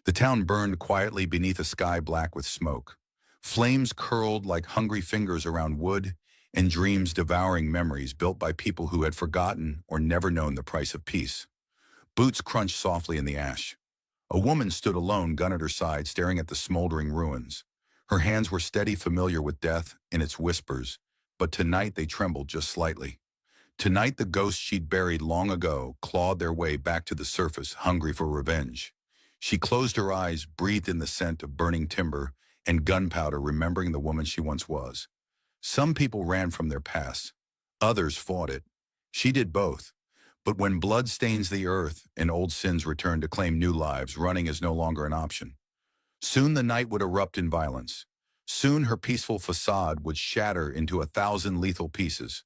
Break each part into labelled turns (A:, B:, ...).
A: The town burned quietly beneath a sky black with smoke. Flames curled like hungry fingers around wood, and dreams devouring memories built by people who had forgotten or never known the price of peace. Boots crunched softly in the ash. A woman stood alone, gun at her side, staring at the smoldering ruins. Her hands were steady, familiar with death and its whispers, but tonight they trembled just slightly. Tonight the ghosts she'd buried long ago clawed their way back to the surface, hungry for revenge. She closed her eyes, breathed in the scent of burning timber and gunpowder, remembering the woman she once was. Some people ran from their past. Others fought it. She did both. But when blood stains the earth and old sins return to claim new lives, running is no longer an option. Soon the night would erupt in violence. Soon her peaceful facade would shatter into 1,000 lethal pieces.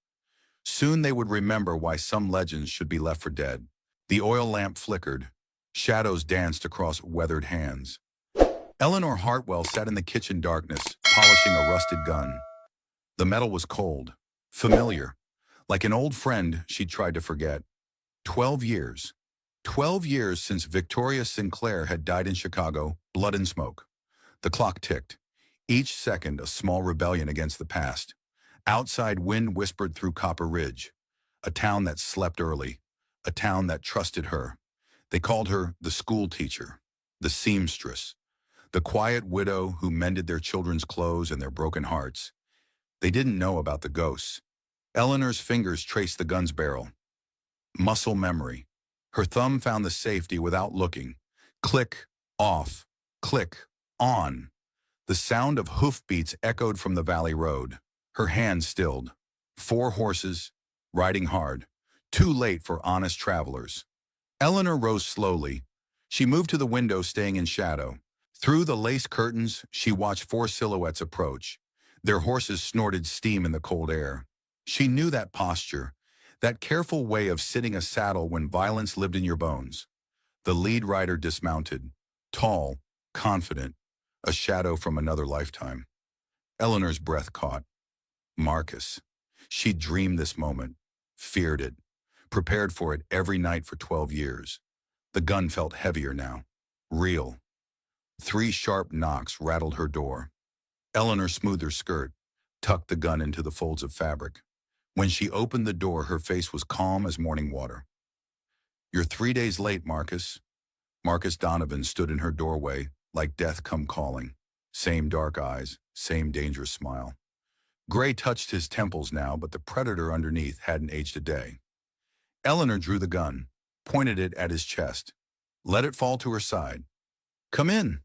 A: Soon they would remember why some legends should be left for dead. The oil lamp flickered. Shadows danced across weathered hands. Eleanor Hartwell sat in the kitchen darkness, polishing a rusted gun. The metal was cold, familiar, like an old friend she'd tried to forget. 12 years. 12 years since Victoria Sinclair had died in Chicago, blood and smoke. The clock ticked, each second a small rebellion against the past. Outside wind whispered through Copper Ridge, a town that slept early, a town that trusted her. They called her the school teacher, the seamstress, the quiet widow who mended their children's clothes and their broken hearts. They didn't know about the ghosts. Eleanor's fingers traced the gun's barrel. Muscle memory. Her thumb found the safety without looking. Click, off, click, on. The sound of hoofbeats echoed from the valley road. Her hand stilled. 4 horses, riding hard. Too late for honest travelers. Eleanor rose slowly. She moved to the window, staying in shadow. Through the lace curtains, she watched 4 silhouettes approach. Their horses snorted steam in the cold air. She knew that posture, that careful way of sitting a saddle when violence lived in your bones. The lead rider dismounted, tall, confident, a shadow from another lifetime. Eleanor's breath caught. Marcus. She'd dreamed this moment, feared it, prepared for it every night for 12 years. The gun felt heavier now, real. 3 sharp knocks rattled her door. Eleanor smoothed her skirt, tucked the gun into the folds of fabric. When she opened the door, her face was calm as morning water. "You're 3 days late, Marcus." Marcus Donovan stood in her doorway, like death come calling. Same dark eyes, same dangerous smile. Gray touched his temples now, but the predator underneath hadn't aged a day. Eleanor drew the gun, pointed it at his chest, let it fall to her side. "Come in."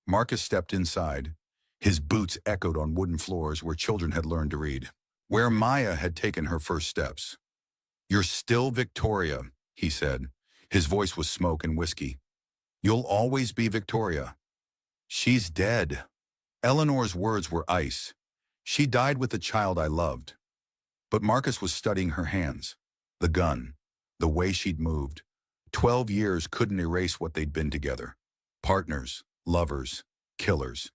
A: Marcus stepped inside. His boots echoed on wooden floors where children had learned to read, where Maya had taken her first steps. "You're still Victoria," he said. His voice was smoke and whiskey. "You'll always be Victoria." "She's dead." Eleanor's words were ice. "She died with the child I loved." But Marcus was studying her hands, the gun, the way she'd moved. 12 years couldn't erase what they'd been together. Partners, lovers, killers.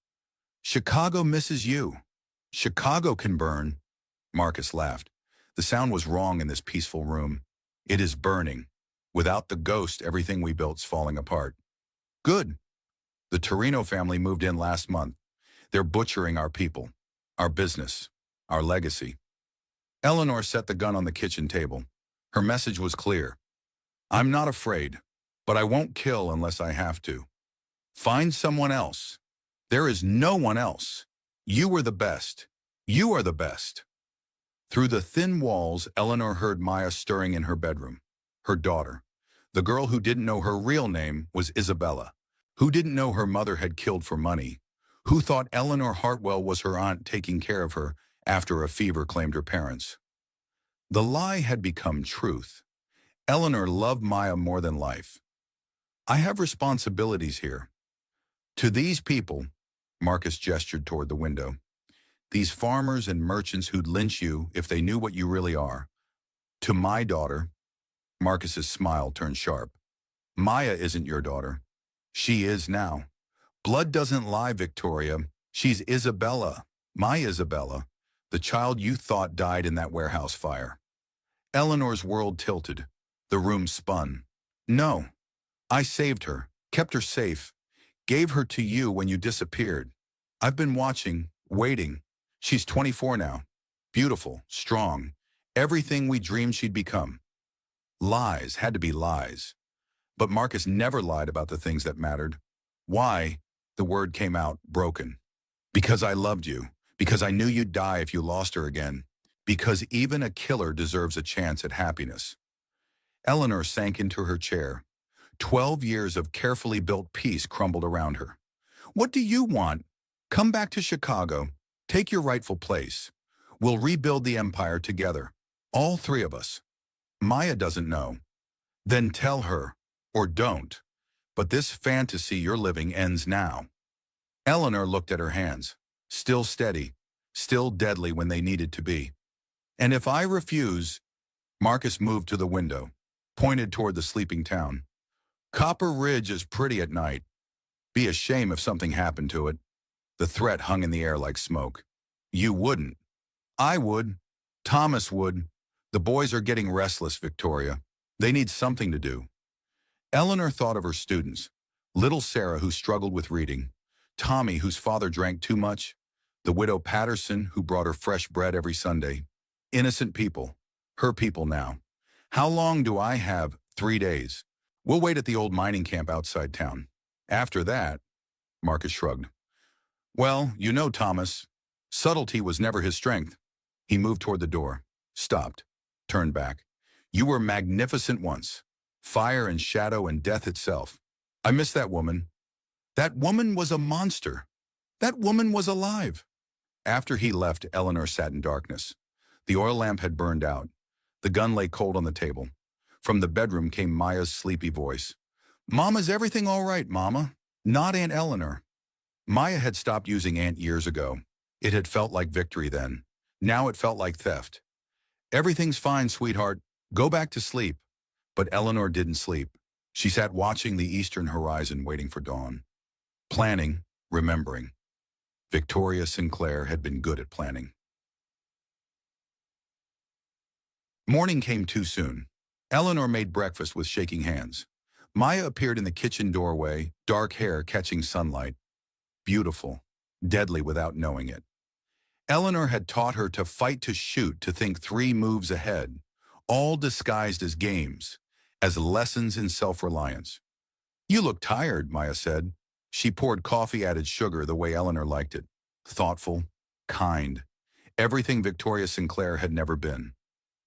A: "Chicago misses you." "Chicago can burn." Marcus laughed. The sound was wrong in this peaceful room. "It is burning. Without the ghost, everything we built's falling apart." "Good." "The Torino family moved in last month. They're butchering our people, our business, our legacy." Eleanor set the gun on the kitchen table. Her message was clear. "I'm not afraid, but I won't kill unless I have to. Find someone else. There is no one else. You were the best. You are the best." Through the thin walls, Eleanor heard Maya stirring in her bedroom. Her daughter. The girl who didn't know her real name was Isabella, who didn't know her mother had killed for money, who thought Eleanor Hartwell was her aunt taking care of her after a fever claimed her parents. The lie had become truth. Eleanor loved Maya more than life. "I have responsibilities here. To these people," Marcus gestured toward the window, "these farmers and merchants who'd lynch you if they knew what you really are. To my daughter," Marcus's smile turned sharp, "Maya isn't your daughter. She is now. Blood doesn't lie, Victoria. She's Isabella, my Isabella, the child you thought died in that warehouse fire." Eleanor's world tilted. The room spun. "No. I saved her, kept her safe, Gave her to you when you disappeared. I've been watching, waiting. She's 24 now. Beautiful, strong. Everything we dreamed she'd become. Lies had to be lies. But Marcus never lied about the things that mattered. Why? The word came out, broken. Because I loved you. Because I knew you'd die if you lost her again. Because even a killer deserves a chance at happiness. Eleanor sank into her chair. 12 years of carefully built peace crumbled around her. What do you want? Come back to Chicago. Take your rightful place. We'll rebuild the empire together. All three of us. Maya doesn't know. Then tell her. Or don't. But this fantasy you're living ends now. Eleanor looked at her hands. Still steady. Still deadly when they needed to be. And if I refuse... Marcus moved to the window. Pointed toward the sleeping town. Copper Ridge is pretty at night. Be a shame if something happened to it. The threat hung in the air like smoke. You wouldn't. I would. Thomas would. The boys are getting restless, Victoria. They need something to do. Eleanor thought of her students. Little Sarah, who struggled with reading. Tommy, whose father drank too much. The widow Patterson, who brought her fresh bread every Sunday. Innocent people. Her people now. How long do I have? 3 days. We'll wait at the old mining camp outside town. After that, Marcus shrugged. Well, you know Thomas. Subtlety was never his strength. He moved toward the door. Stopped. Turned back. You were magnificent once. Fire and shadow and death itself. I miss that woman. That woman was a monster. That woman was alive. After he left, Eleanor sat in darkness. The oil lamp had burned out. The gun lay cold on the table. From the bedroom came Maya's sleepy voice. Mama's everything all right, Mama? Not Aunt Eleanor. Maya had stopped using Aunt years ago. It had felt like victory then. Now it felt like theft. Everything's fine, sweetheart. Go back to sleep. But Eleanor didn't sleep. She sat watching the eastern horizon, waiting for dawn. Planning, remembering. Victoria Sinclair had been good at planning. Morning came too soon. Eleanor made breakfast with shaking hands. Maya appeared in the kitchen doorway, dark hair catching sunlight. Beautiful, deadly without knowing it. Eleanor had taught her to fight to shoot, to think 3 moves ahead, all disguised as games, as lessons in self-reliance. You look tired, Maya said. She poured coffee, added sugar the way Eleanor liked it. Thoughtful, kind. Everything Victoria Sinclair had never been.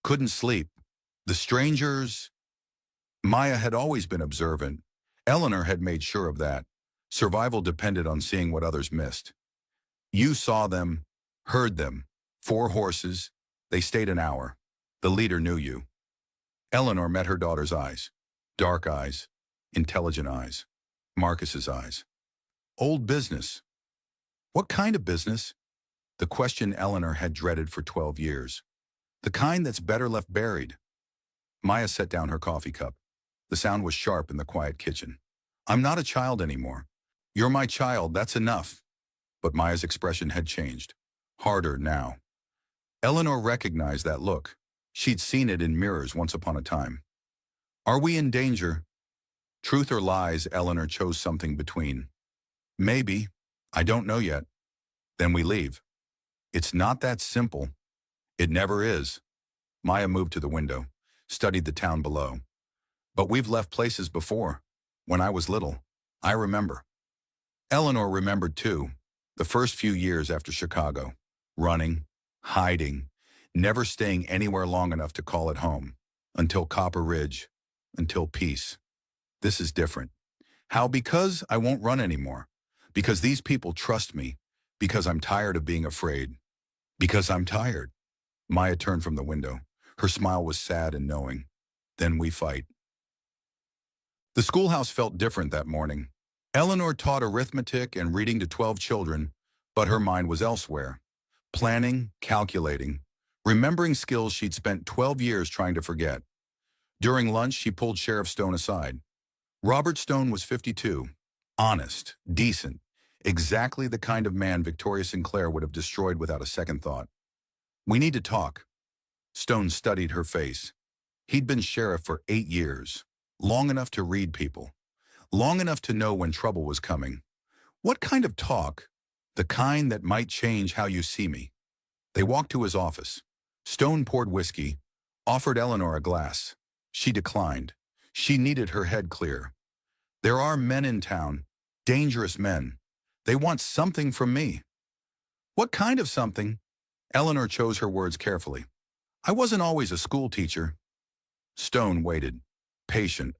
A: Couldn't sleep. The strangers... Maya had always been observant. Eleanor had made sure of that. Survival depended on seeing what others missed. You saw them, heard them. 4 horses. They stayed an hour. The leader knew you. Eleanor met her daughter's eyes. Dark eyes. Intelligent eyes. Marcus's eyes. Old business. What kind of business? The question Eleanor had dreaded for 12 years. The kind that's better left buried. Maya set down her coffee cup. The sound was sharp in the quiet kitchen. I'm not a child anymore. You're my child, that's enough. But Maya's expression had changed. Harder now. Eleanor recognized that look. She'd seen it in mirrors once upon a time. Are we in danger? Truth or lies, Eleanor chose something between. Maybe. I don't know yet. Then we leave. It's not that simple. It never is. Maya moved to the window, studied the town below. But we've left places before. When I was little, I remember. Eleanor remembered too, the first few years after Chicago. Running, hiding, never staying anywhere long enough to call it home. Until Copper Ridge, until peace. This is different. How? Because I won't run anymore. Because these people trust me. Because I'm tired of being afraid. Because I'm tired. Maya turned from the window. Her smile was sad and knowing. Then we fight. The schoolhouse felt different that morning. Eleanor taught arithmetic and reading to 12 children, but her mind was elsewhere. Planning, calculating, remembering skills she'd spent 12 years trying to forget. During lunch, she pulled Sheriff Stone aside. Robert Stone was 52. Honest, decent, exactly the kind of man Victoria Sinclair would have destroyed without a second thought. We need to talk. Stone studied her face. He'd been sheriff for 8 years, long enough to read people, long enough to know when trouble was coming. What kind of talk? The kind that might change how you see me. They walked to his office. Stone poured whiskey, offered Eleanor a glass. She declined. She needed her head clear. There are men in town, dangerous men. They want something from me. What kind of something? Eleanor chose her words carefully. I wasn't always a school teacher. Stone waited, patient.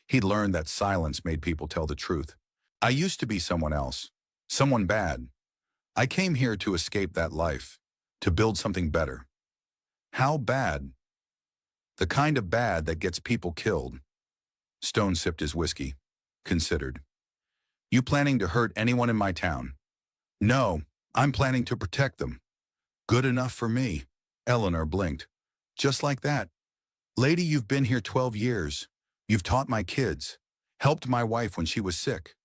A: He'd learned that silence made people tell the truth. I used to be someone else, someone bad. I came here to escape that life, to build something better. How bad? The kind of bad that gets people killed. Stone sipped his whiskey, considered. You planning to hurt anyone in my town? No, I'm planning to protect them. Good enough for me. Eleanor blinked. Just like that. Lady, you've been here 12 years. You've taught my kids, helped my wife when she was sick,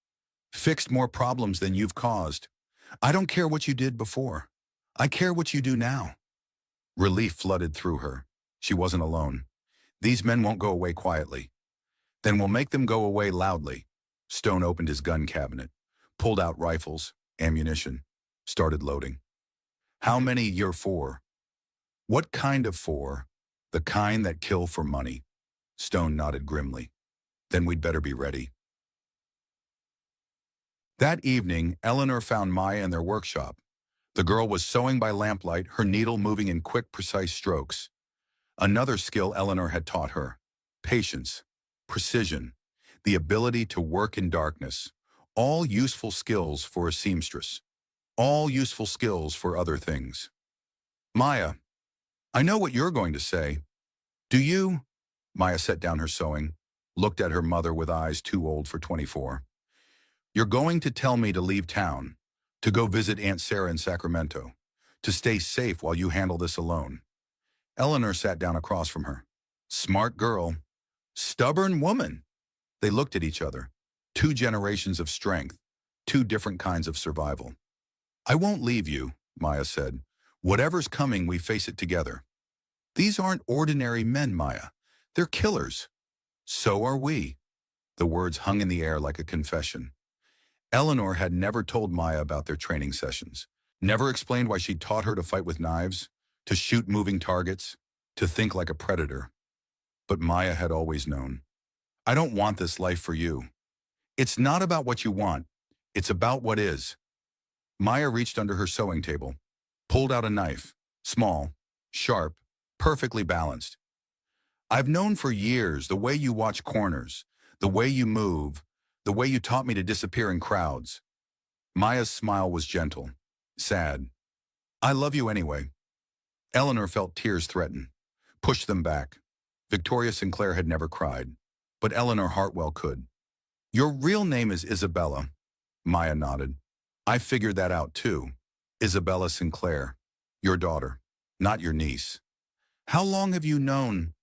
A: fixed more problems than you've caused. I don't care what you did before. I care what you do now. Relief flooded through her. She wasn't alone. These men won't go away quietly. Then we'll make them go away loudly. Stone opened his gun cabinet, pulled out rifles, ammunition, started loading. How many you're for? What kind of for? The kind that kill for money. Stone nodded grimly. Then we'd better be ready. That evening, Eleanor found Maya in their workshop. The girl was sewing by lamplight, her needle moving in quick, precise strokes. Another skill Eleanor had taught her. Patience, precision, the ability to work in darkness. All useful skills for a seamstress. All useful skills for other things. Maya, I know what you're going to say. Do you? Maya set down her sewing, looked at her mother with eyes too old for 24. You're going to tell me to leave town, to go visit Aunt Sarah in Sacramento, to stay safe while you handle this alone. Eleanor sat down across from her. Smart girl. Stubborn woman. They looked at each other. 2 generations of strength, 2 different kinds of survival. I won't leave you, Maya said. Whatever's coming, we face it together. These aren't ordinary men, Maya. They're killers. So are we. The words hung in the air like a confession. Eleanor had never told Maya about their training sessions, never explained why she'd taught her to fight with knives, to shoot moving targets, to think like a predator. But Maya had always known. I don't want this life for you. It's not about what you want. It's about what is. Maya reached under her sewing table, pulled out a knife, small, sharp, perfectly balanced. I've known for years the way you watch corners, the way you move, the way you taught me to disappear in crowds. Maya's smile was gentle, sad. I love you anyway. Eleanor felt tears threaten, pushed them back. Victoria Sinclair had never cried, but Eleanor Hartwell could. Your real name is Isabella. Maya nodded. I figured that out too. Isabella Sinclair, your daughter, not your niece. How long have you known?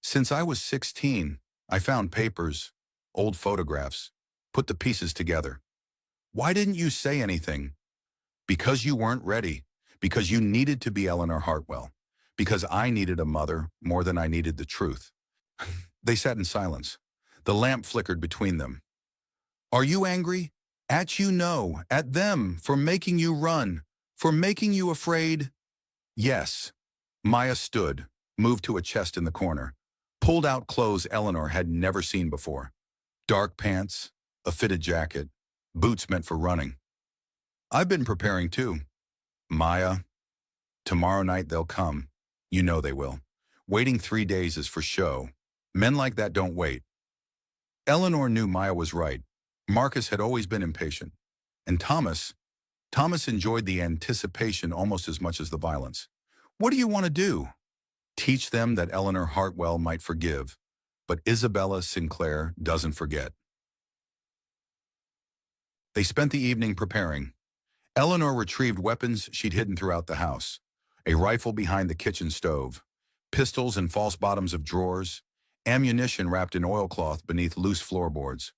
A: Since I was 16, I found papers, old photographs, put the pieces together. Why didn't you say anything? Because you weren't ready, because you needed to be Eleanor Hartwell, because I needed a mother more than I needed the truth. They sat in silence. The lamp flickered between them. Are you angry? At you, no. At them, for making you run, for making you afraid? Yes. Maya stood, moved to a chest in the corner, pulled out clothes Eleanor had never seen before. Dark pants, a fitted jacket, boots meant for running. I've been preparing too. Maya, tomorrow night they'll come. You know they will. Waiting 3 days is for show. Men like that don't wait. Eleanor knew Maya was right. Marcus had always been impatient. And Thomas enjoyed the anticipation almost as much as the violence. What do you want to do? Teach them that Eleanor Hartwell might forgive, but Isabella Sinclair doesn't forget. They spent the evening preparing. Eleanor retrieved weapons she'd hidden throughout the house. A rifle behind the kitchen stove, pistols in false bottoms of drawers, ammunition wrapped in oilcloth beneath loose floorboards.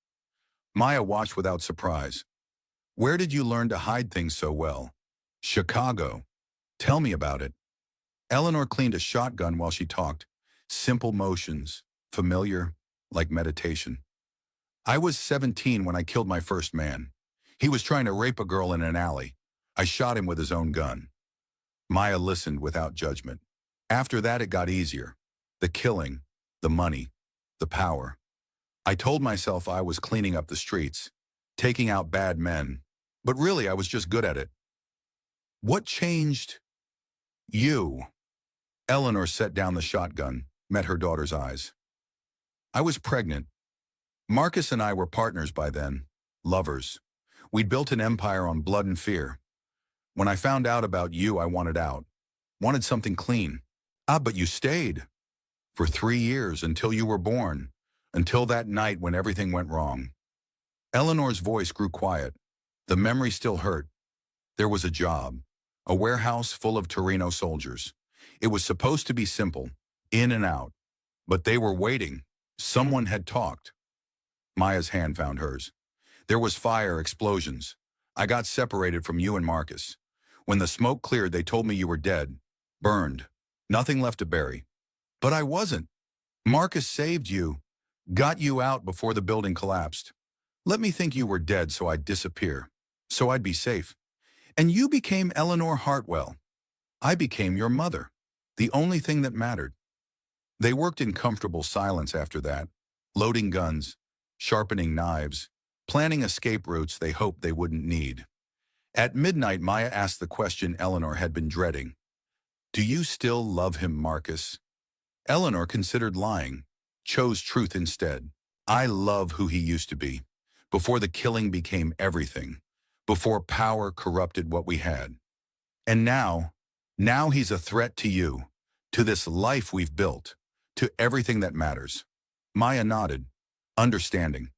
A: Maya watched without surprise. Where did you learn to hide things so well? Chicago. Tell me about it. Eleanor cleaned a shotgun while she talked. Simple motions, familiar, like meditation. I was 17 when I killed my first man. He was trying to rape a girl in an alley. I shot him with his own gun. Maya listened without judgment. After that, it got easier. The killing, the money, the power. I told myself I was cleaning up the streets, taking out bad men, but really I was just good at it. What changed? You. Eleanor set down the shotgun, met her daughter's eyes. I was pregnant. Marcus and I were partners by then, lovers. We'd built an empire on blood and fear. When I found out about you, I wanted out. Wanted something clean. But you stayed. For 3 years, until you were born. Until that night when everything went wrong. Eleanor's voice grew quiet. The memory still hurt. There was a job. A warehouse full of Torino soldiers. It was supposed to be simple, in and out. But they were waiting. Someone had talked. Maya's hand found hers. There was fire, explosions. I got separated from you and Marcus. When the smoke cleared, they told me you were dead. Burned. Nothing left to bury. But I wasn't. Marcus saved you. Got you out before the building collapsed. Let me think you were dead so I'd disappear. So I'd be safe. And you became Eleanor Hartwell. I became your mother. The only thing that mattered. They worked in comfortable silence after that. Loading guns. Sharpening knives. Planning escape routes they hoped they wouldn't need. At midnight, Maya asked the question Eleanor had been dreading. Do you still love him, Marcus? Eleanor considered lying. Chose truth instead. I love who he used to be. Before the killing became everything. Before power corrupted what we had. And now he's a threat to you. To this life we've built. To everything that matters. Maya nodded. Understanding.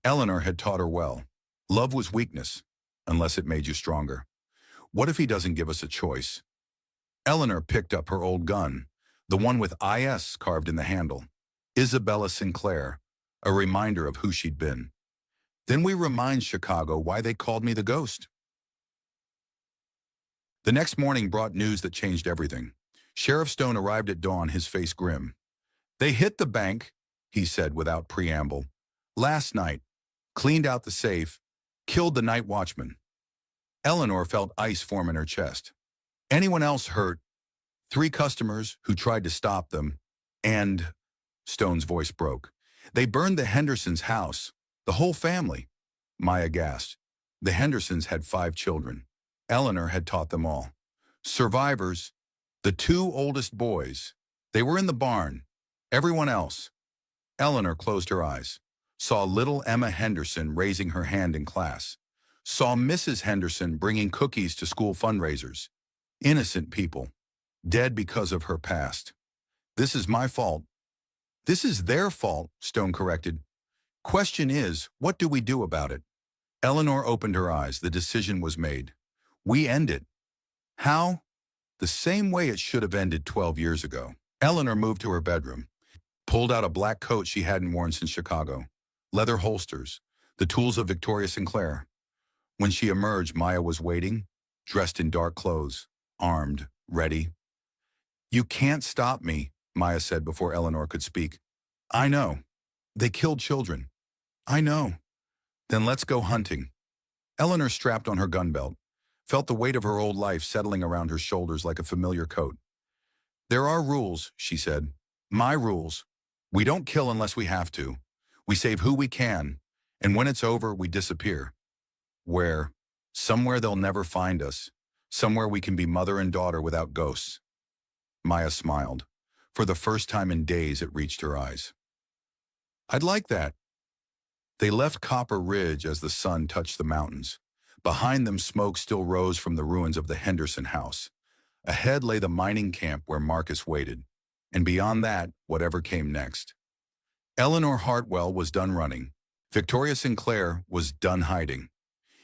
A: Eleanor had taught her well. Love was weakness, unless it made you stronger. What if he doesn't give us a choice? Eleanor picked up her old gun, the one with IS carved in the handle. Isabella Sinclair, a reminder of who she'd been. Then we remind Chicago why they called me the ghost. The next morning brought news that changed everything. Sheriff Stone arrived at dawn, his face grim. They hit the bank, he said without preamble. Last night. Cleaned out the safe. Killed the night watchman. Eleanor felt ice form in her chest. Anyone else hurt? 3 customers who tried to stop them. And, Stone's voice broke. They burned the Hendersons' house. The whole family. Maya gasped. The Hendersons had 5 children. Eleanor had taught them all. Survivors. The 2 oldest boys. They were in the barn. Everyone else. Eleanor closed her eyes. Saw little Emma Henderson raising her hand in class. Saw Mrs. Henderson bringing cookies to school fundraisers. Innocent people. Dead because of her past. This is my fault. This is their fault, Stone corrected. Question is, what do we do about it? Eleanor opened her eyes. The decision was made. We end it. How? The same way it should have ended 12 years ago. Eleanor moved to her bedroom. Pulled out a black coat she hadn't worn since Chicago. Leather holsters, the tools of Victoria Sinclair. When she emerged, Maya was waiting, dressed in dark clothes, armed, ready. You can't stop me, Maya said before Eleanor could speak. I know. They killed children. I know. Then let's go hunting. Eleanor strapped on her gun belt, felt the weight of her old life settling around her shoulders like a familiar coat. There are rules, she said. My rules. We don't kill unless we have to. We save who we can, and when it's over, we disappear. Where? Somewhere they'll never find us. Somewhere we can be mother and daughter without ghosts. Maya smiled. For the first time in days, it reached her eyes. I'd like that. They left Copper Ridge as the sun touched the mountains. Behind them, smoke still rose from the ruins of the Henderson house. Ahead lay the mining camp where Marcus waited. And beyond that, whatever came next. Eleanor Hartwell was done running. Victoria Sinclair was done hiding.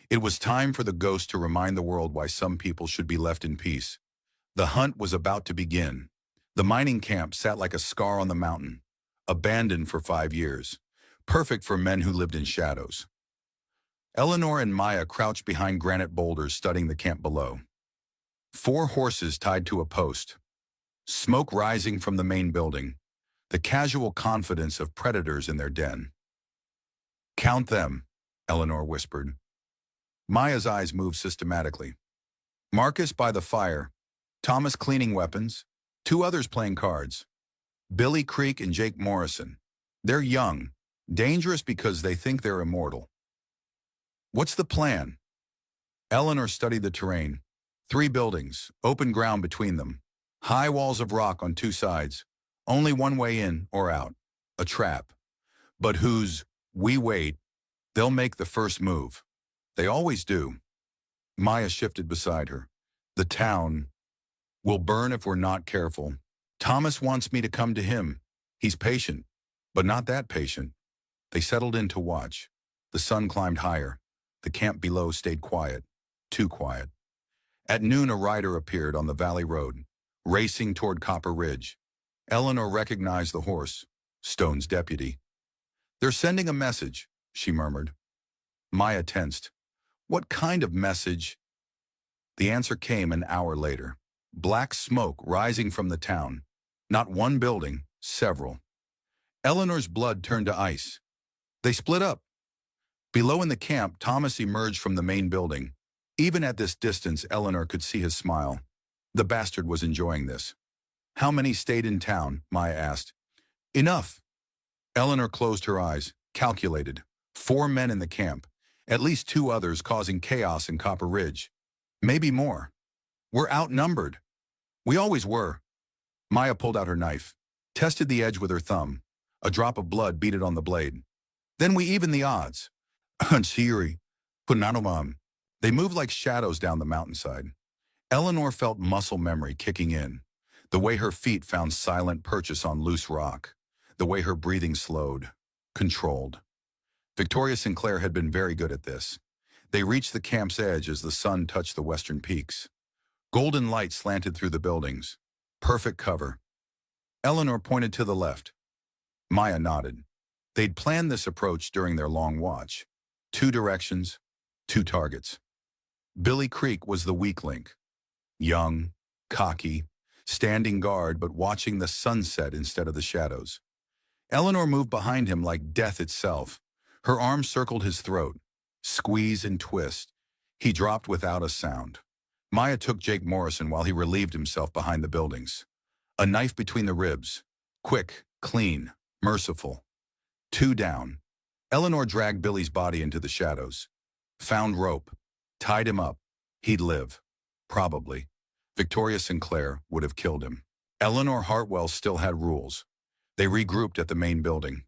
A: It was time for the ghost to remind the world why some people should be left in peace. The hunt was about to begin. The mining camp sat like a scar on the mountain, abandoned for 5 years, perfect for men who lived in shadows. Eleanor and Maya crouched behind granite boulders studying the camp below. 4 horses tied to a post. Smoke rising from the main building. The casual confidence of predators in their den. Count them, Eleanor whispered. Maya's eyes moved systematically. Marcus by the fire, Thomas cleaning weapons, two others playing cards. Billy Creek and Jake Morrison. They're young, dangerous because they think they're immortal. What's the plan? Eleanor studied the terrain. 3 buildings, open ground between them. High walls of rock on 2 sides. Only one way in or out. A trap. But we wait. They'll make the first move. They always do. Maya shifted beside her. The town will burn if we're not careful. Thomas wants me to come to him. He's patient, but not that patient. They settled in to watch. The sun climbed higher. The camp below stayed quiet. Too quiet. At noon, a rider appeared on the valley road, racing toward Copper Ridge. Eleanor recognized the horse, Stone's deputy. They're sending a message, she murmured. Maya tensed. What kind of message? The answer came an hour later. Black smoke rising from the town. Not one building, several. Eleanor's blood turned to ice. They split up. Below in the camp, Thomas emerged from the main building. Even at this distance, Eleanor could see his smile. The bastard was enjoying this. How many stayed in town? Maya asked. Enough. Eleanor closed her eyes, calculated. 4 men in the camp. At least 2 others causing chaos in Copper Ridge. Maybe more. We're outnumbered. We always were. Maya pulled out her knife, tested the edge with her thumb. A drop of blood beaded on the blade. Then we even the odds. Unshiri. Punanomam. They moved like shadows down the mountainside. Eleanor felt muscle memory kicking in. The way her feet found silent purchase on loose rock. The way her breathing slowed. Controlled. Victoria Sinclair had been very good at this. They reached the camp's edge as the sun touched the western peaks. Golden light slanted through the buildings. Perfect cover. Eleanor pointed to the left. Maya nodded. They'd planned this approach during their long watch. 2 directions, 2 targets. Billy Creek was the weak link. Young, cocky, standing guard but watching the sunset instead of the shadows. Eleanor moved behind him like death itself. Her arm circled his throat. Squeeze and twist. He dropped without a sound. Maya took Jake Morrison while he relieved himself behind the buildings. A knife between the ribs. Quick, clean, merciful. 2 down. Eleanor dragged Billy's body into the shadows. Found rope. Tied him up. He'd live. Probably. Victoria Sinclair would have killed him. Eleanor Hartwell still had rules. They regrouped at the main building.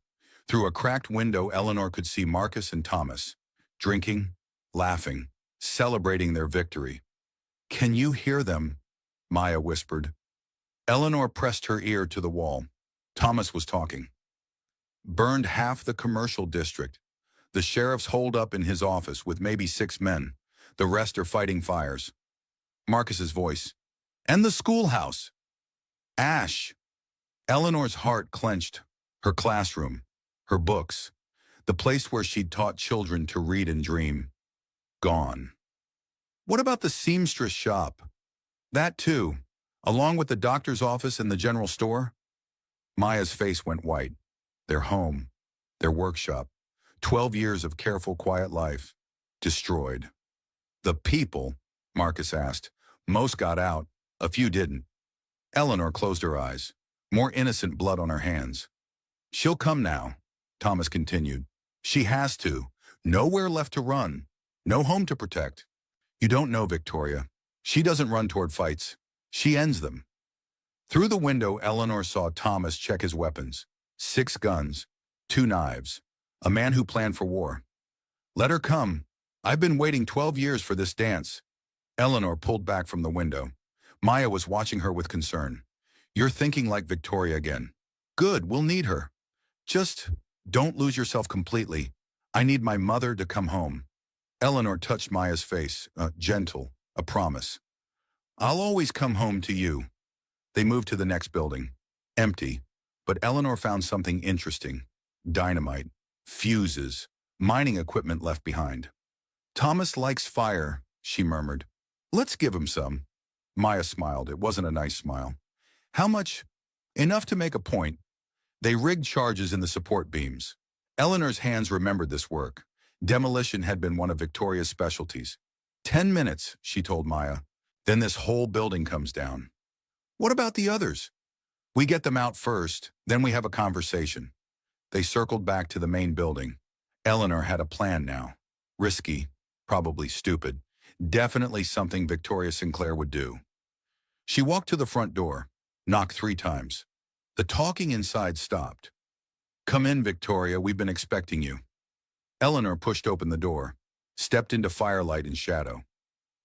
A: Through a cracked window, Eleanor could see Marcus and Thomas, drinking, laughing, celebrating their victory. Can you hear them? Maya whispered. Eleanor pressed her ear to the wall. Thomas was talking. Burned half the commercial district. The sheriff's holed up in his office with maybe 6 men. The rest are fighting fires. Marcus's voice. And the schoolhouse. Ash. Eleanor's heart clenched. Her classroom. Her books. The place where she'd taught children to read and dream. Gone. What about the seamstress shop? That too, along with the doctor's office and the general store? Maya's face went white. Their home. Their workshop. 12 years of careful, quiet life. Destroyed. The people, Marcus asked. Most got out. A few didn't. Eleanor closed her eyes. More innocent blood on her hands. She'll come now, Thomas continued. She has to. Nowhere left to run. No home to protect. You don't know Victoria. She doesn't run toward fights. She ends them. Through the window, Eleanor saw Thomas check his weapons. 6 guns, 2 knives. A man who planned for war. Let her come. I've been waiting 12 years for this dance. Eleanor pulled back from the window. Maya was watching her with concern. You're thinking like Victoria again. Good, we'll need her. Just don't lose yourself completely. I need my mother to come home. Eleanor touched Maya's face, gentle, a promise. I'll always come home to you. They moved to the next building. Empty. But Eleanor found something interesting. Dynamite, fuses, mining equipment left behind. Thomas likes fire, she murmured. Let's give him some. Maya smiled. It wasn't a nice smile. How much? Enough to make a point. They rigged charges in the support beams. Eleanor's hands remembered this work. Demolition had been one of Victoria's specialties. 10 minutes, she told Maya. Then this whole building comes down. What about the others? We get them out first, then we have a conversation. They circled back to the main building. Eleanor had a plan now. Risky, probably stupid, definitely something Victoria Sinclair would do. She walked to the front door, knocked 3 times. The talking inside stopped. Come in, Victoria, we've been expecting you. Eleanor pushed open the door, stepped into firelight and shadow.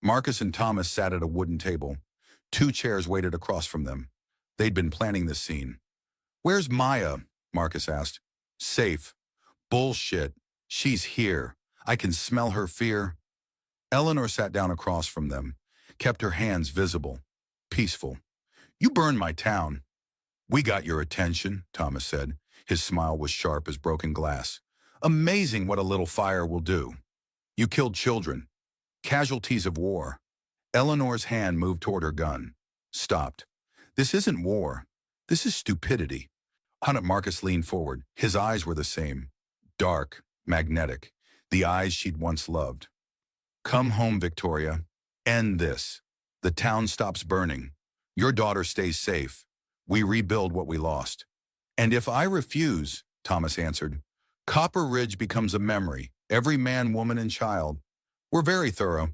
A: Marcus and Thomas sat at a wooden table. 2 chairs waited across from them. They'd been planning this scene. Where's Maya? Marcus asked. Safe. Bullshit. She's here. I can smell her fear. Eleanor sat down across from them, kept her hands visible, peaceful. You burned my town. We got your attention, Thomas said. His smile was sharp as broken glass. Amazing what a little fire will do. You killed children. Casualties of war. Eleanor's hand moved toward her gun. Stopped. This isn't war. This is stupidity. Marcus leaned forward. His eyes were the same. Dark, magnetic. The eyes she'd once loved. Come home, Victoria. End this. The town stops burning. Your daughter stays safe. We rebuild what we lost. And if I refuse, Thomas answered, Copper Ridge becomes a memory. Every man, woman, and child. We're very thorough.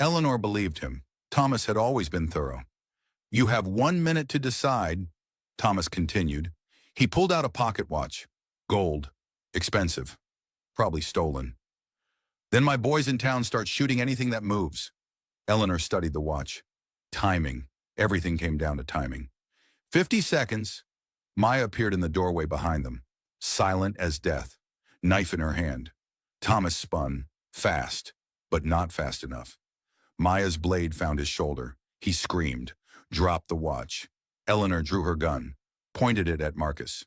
A: Eleanor believed him. Thomas had always been thorough. You have 1 minute to decide, Thomas continued. He pulled out a pocket watch. Gold. Expensive. Probably stolen. Then my boys in town start shooting anything that moves. Eleanor studied the watch. Timing. Everything came down to timing. 50 seconds. Maya appeared in the doorway behind them, silent as death, knife in her hand. Thomas spun, fast, but not fast enough. Maya's blade found his shoulder. He screamed, dropped the watch. Eleanor drew her gun, pointed it at Marcus.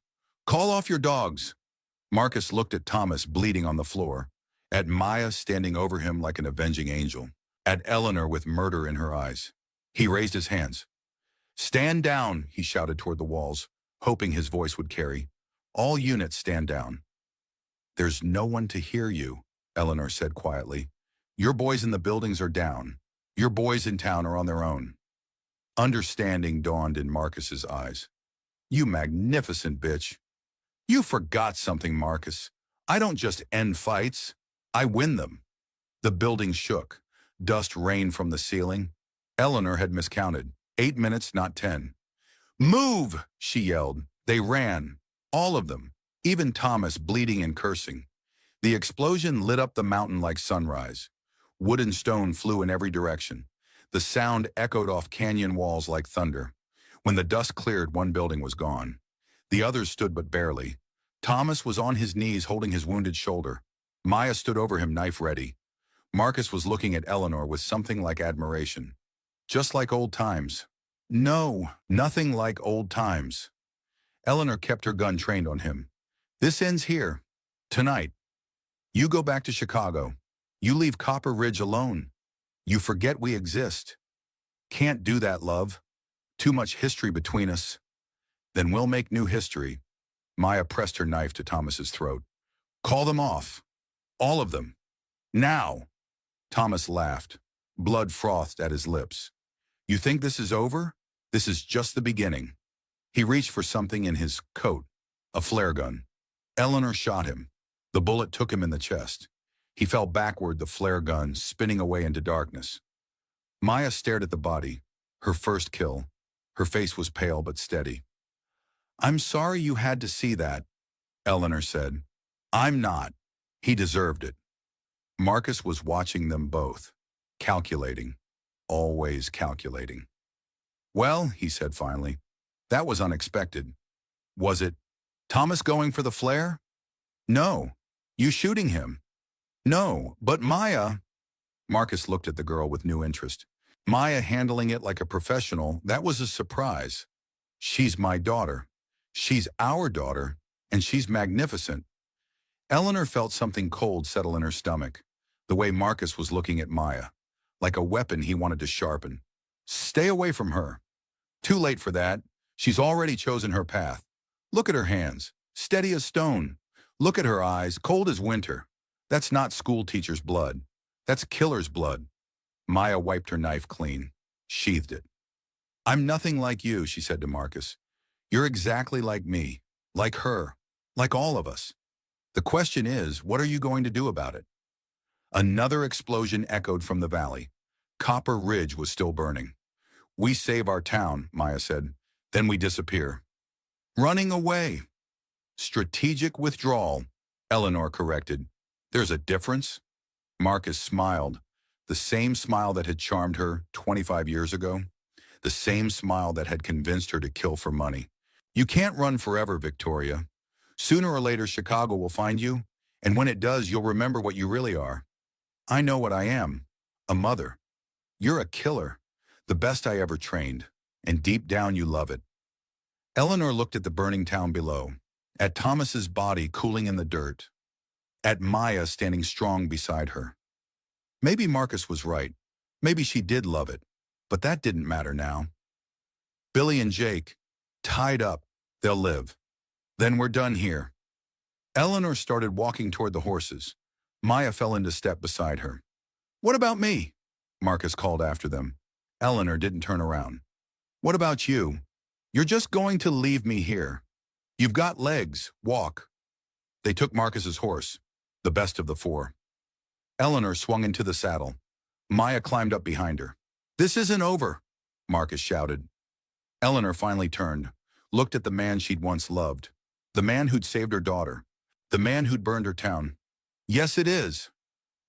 A: Call off your dogs. Marcus looked at Thomas bleeding on the floor, at Maya standing over him like an avenging angel, at Eleanor with murder in her eyes. He raised his hands. Stand down, he shouted toward the walls, hoping his voice would carry. All units stand down. There's no one to hear you, Eleanor said quietly. Your boys in the buildings are down. Your boys in town are on their own. Understanding dawned in Marcus's eyes. You magnificent bitch. You forgot something, Marcus. I don't just end fights. I win them. The building shook. Dust rained from the ceiling. Eleanor had miscounted. 8 minutes, not 10. Move, she yelled. They ran. All of them. Even Thomas, bleeding and cursing. The explosion lit up the mountain like sunrise. Wood and stone flew in every direction. The sound echoed off canyon walls like thunder. When the dust cleared, one building was gone. The others stood but barely. Thomas was on his knees holding his wounded shoulder. Maya stood over him, knife ready. Marcus was looking at Eleanor with something like admiration. Just like old times. No, nothing like old times. Eleanor kept her gun trained on him. This ends here. Tonight. You go back to Chicago. You leave Copper Ridge alone. You forget we exist. Can't do that, love. Too much history between us. Then we'll make new history. Maya pressed her knife to Thomas's throat. Call them off. All of them. Now. Thomas laughed. Blood frothed at his lips. You think this is over? This is just the beginning. He reached for something in his coat, a flare gun. Eleanor shot him. The bullet took him in the chest. He fell backward, the flare gun spinning away into darkness. Maya stared at the body, her first kill. Her face was pale but steady. I'm sorry you had to see that, Eleanor said. I'm not. He deserved it. Marcus was watching them both, calculating, always calculating. Well, he said finally, that was unexpected. Was it Thomas going for the flare? No. You shooting him? No, but Maya. Marcus looked at the girl with new interest. Maya handling it like a professional, that was a surprise. She's my daughter. She's our daughter, and she's magnificent. Eleanor felt something cold settle in her stomach, the way Marcus was looking at Maya, like a weapon he wanted to sharpen. Stay away from her. Too late for that. She's already chosen her path. Look at her hands, steady as stone. Look at her eyes, cold as winter. That's not school teacher's blood. That's killer's blood. Maya wiped her knife clean, sheathed it. I'm nothing like you, she said to Marcus. You're exactly like me, like her, like all of us. The question is, what are you going to do about it? Another explosion echoed from the valley. Copper Ridge was still burning. We save our town, Maya said. Then we disappear. Running away. Strategic withdrawal, Eleanor corrected. There's a difference? Marcus smiled, the same smile that had charmed her 25 years ago, the same smile that had convinced her to kill for money. You can't run forever, Victoria. Sooner or later, Chicago will find you, and when it does, you'll remember what you really are. I know what I am, a mother. You're a killer, the best I ever trained, and deep down you love it. Eleanor looked at the burning town below, at Thomas's body cooling in the dirt, at Maya standing strong beside her. Maybe Marcus was right. Maybe she did love it, but that didn't matter now. Billy and Jake, tied up, they'll live. Then we're done here. Eleanor started walking toward the horses. Maya fell into step beside her. What about me? Marcus called after them. Eleanor didn't turn around. What about you? You're just going to leave me here. You've got legs, walk. They took Marcus's horse, the best of the four. Eleanor swung into the saddle. Maya climbed up behind her. This isn't over, Marcus shouted. Eleanor finally turned, looked at the man she'd once loved, the man who'd saved her daughter, the man who'd burned her town. Yes, it is.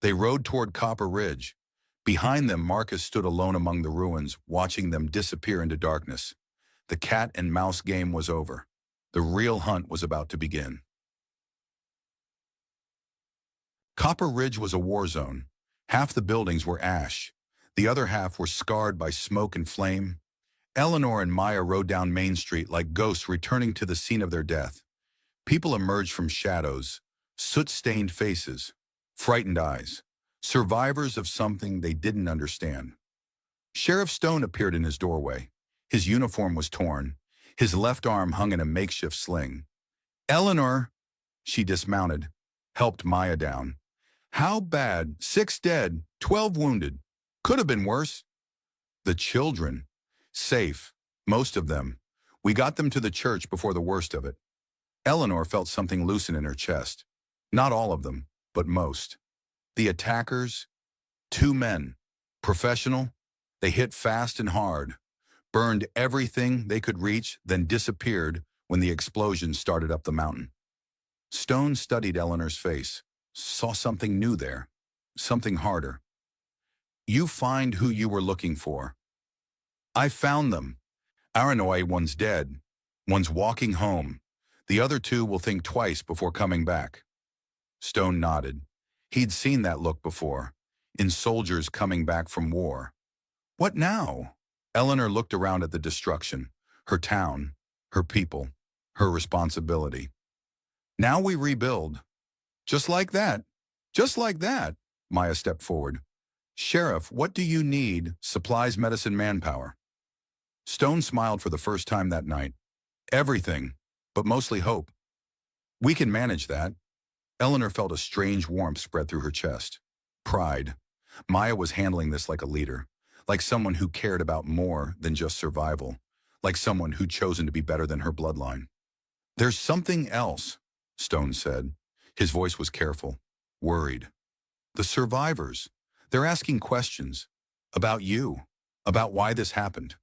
A: They rode toward Copper Ridge. Behind them, Marcus stood alone among the ruins, watching them disappear into darkness. The cat and mouse game was over. The real hunt was about to begin. Copper Ridge was a war zone. Half the buildings were ash. The other half were scarred by smoke and flame. Eleanor and Maya rode down Main Street like ghosts returning to the scene of their death. People emerged from shadows, soot-stained faces, frightened eyes, survivors of something they didn't understand. Sheriff Stone appeared in his doorway. His uniform was torn. His left arm hung in a makeshift sling. Eleanor, she dismounted, helped Maya down. How bad? 6 dead, 12 wounded. Could have been worse. The children, safe, most of them. We got them to the church before the worst of it. Eleanor felt something loosen in her chest. Not all of them, but most. The attackers, 2 men, professional. They hit fast and hard, burned everything they could reach, then disappeared when the explosion started up the mountain. Stone studied Eleanor's face, saw something new there, something harder. You find who you were looking for. I found them. Aranoi, one's dead. One's walking home. The other 2 will think twice before coming back. Stone nodded. He'd seen that look before, in soldiers coming back from war. What now? Eleanor looked around at the destruction, her town, her people, her responsibility. Now we rebuild. Just like that. Just like that. Maya stepped forward. Sheriff, what do you need? Supplies, medicine, manpower. Stone smiled for the first time that night. Everything, but mostly hope. We can manage that. Eleanor felt a strange warmth spread through her chest. Pride. Maya was handling this like a leader, like someone who cared about more than just survival, like someone who'd chosen to be better than her bloodline. There's something else, Stone said. His voice was careful, worried. The survivors. They're asking questions about you, about why this happened.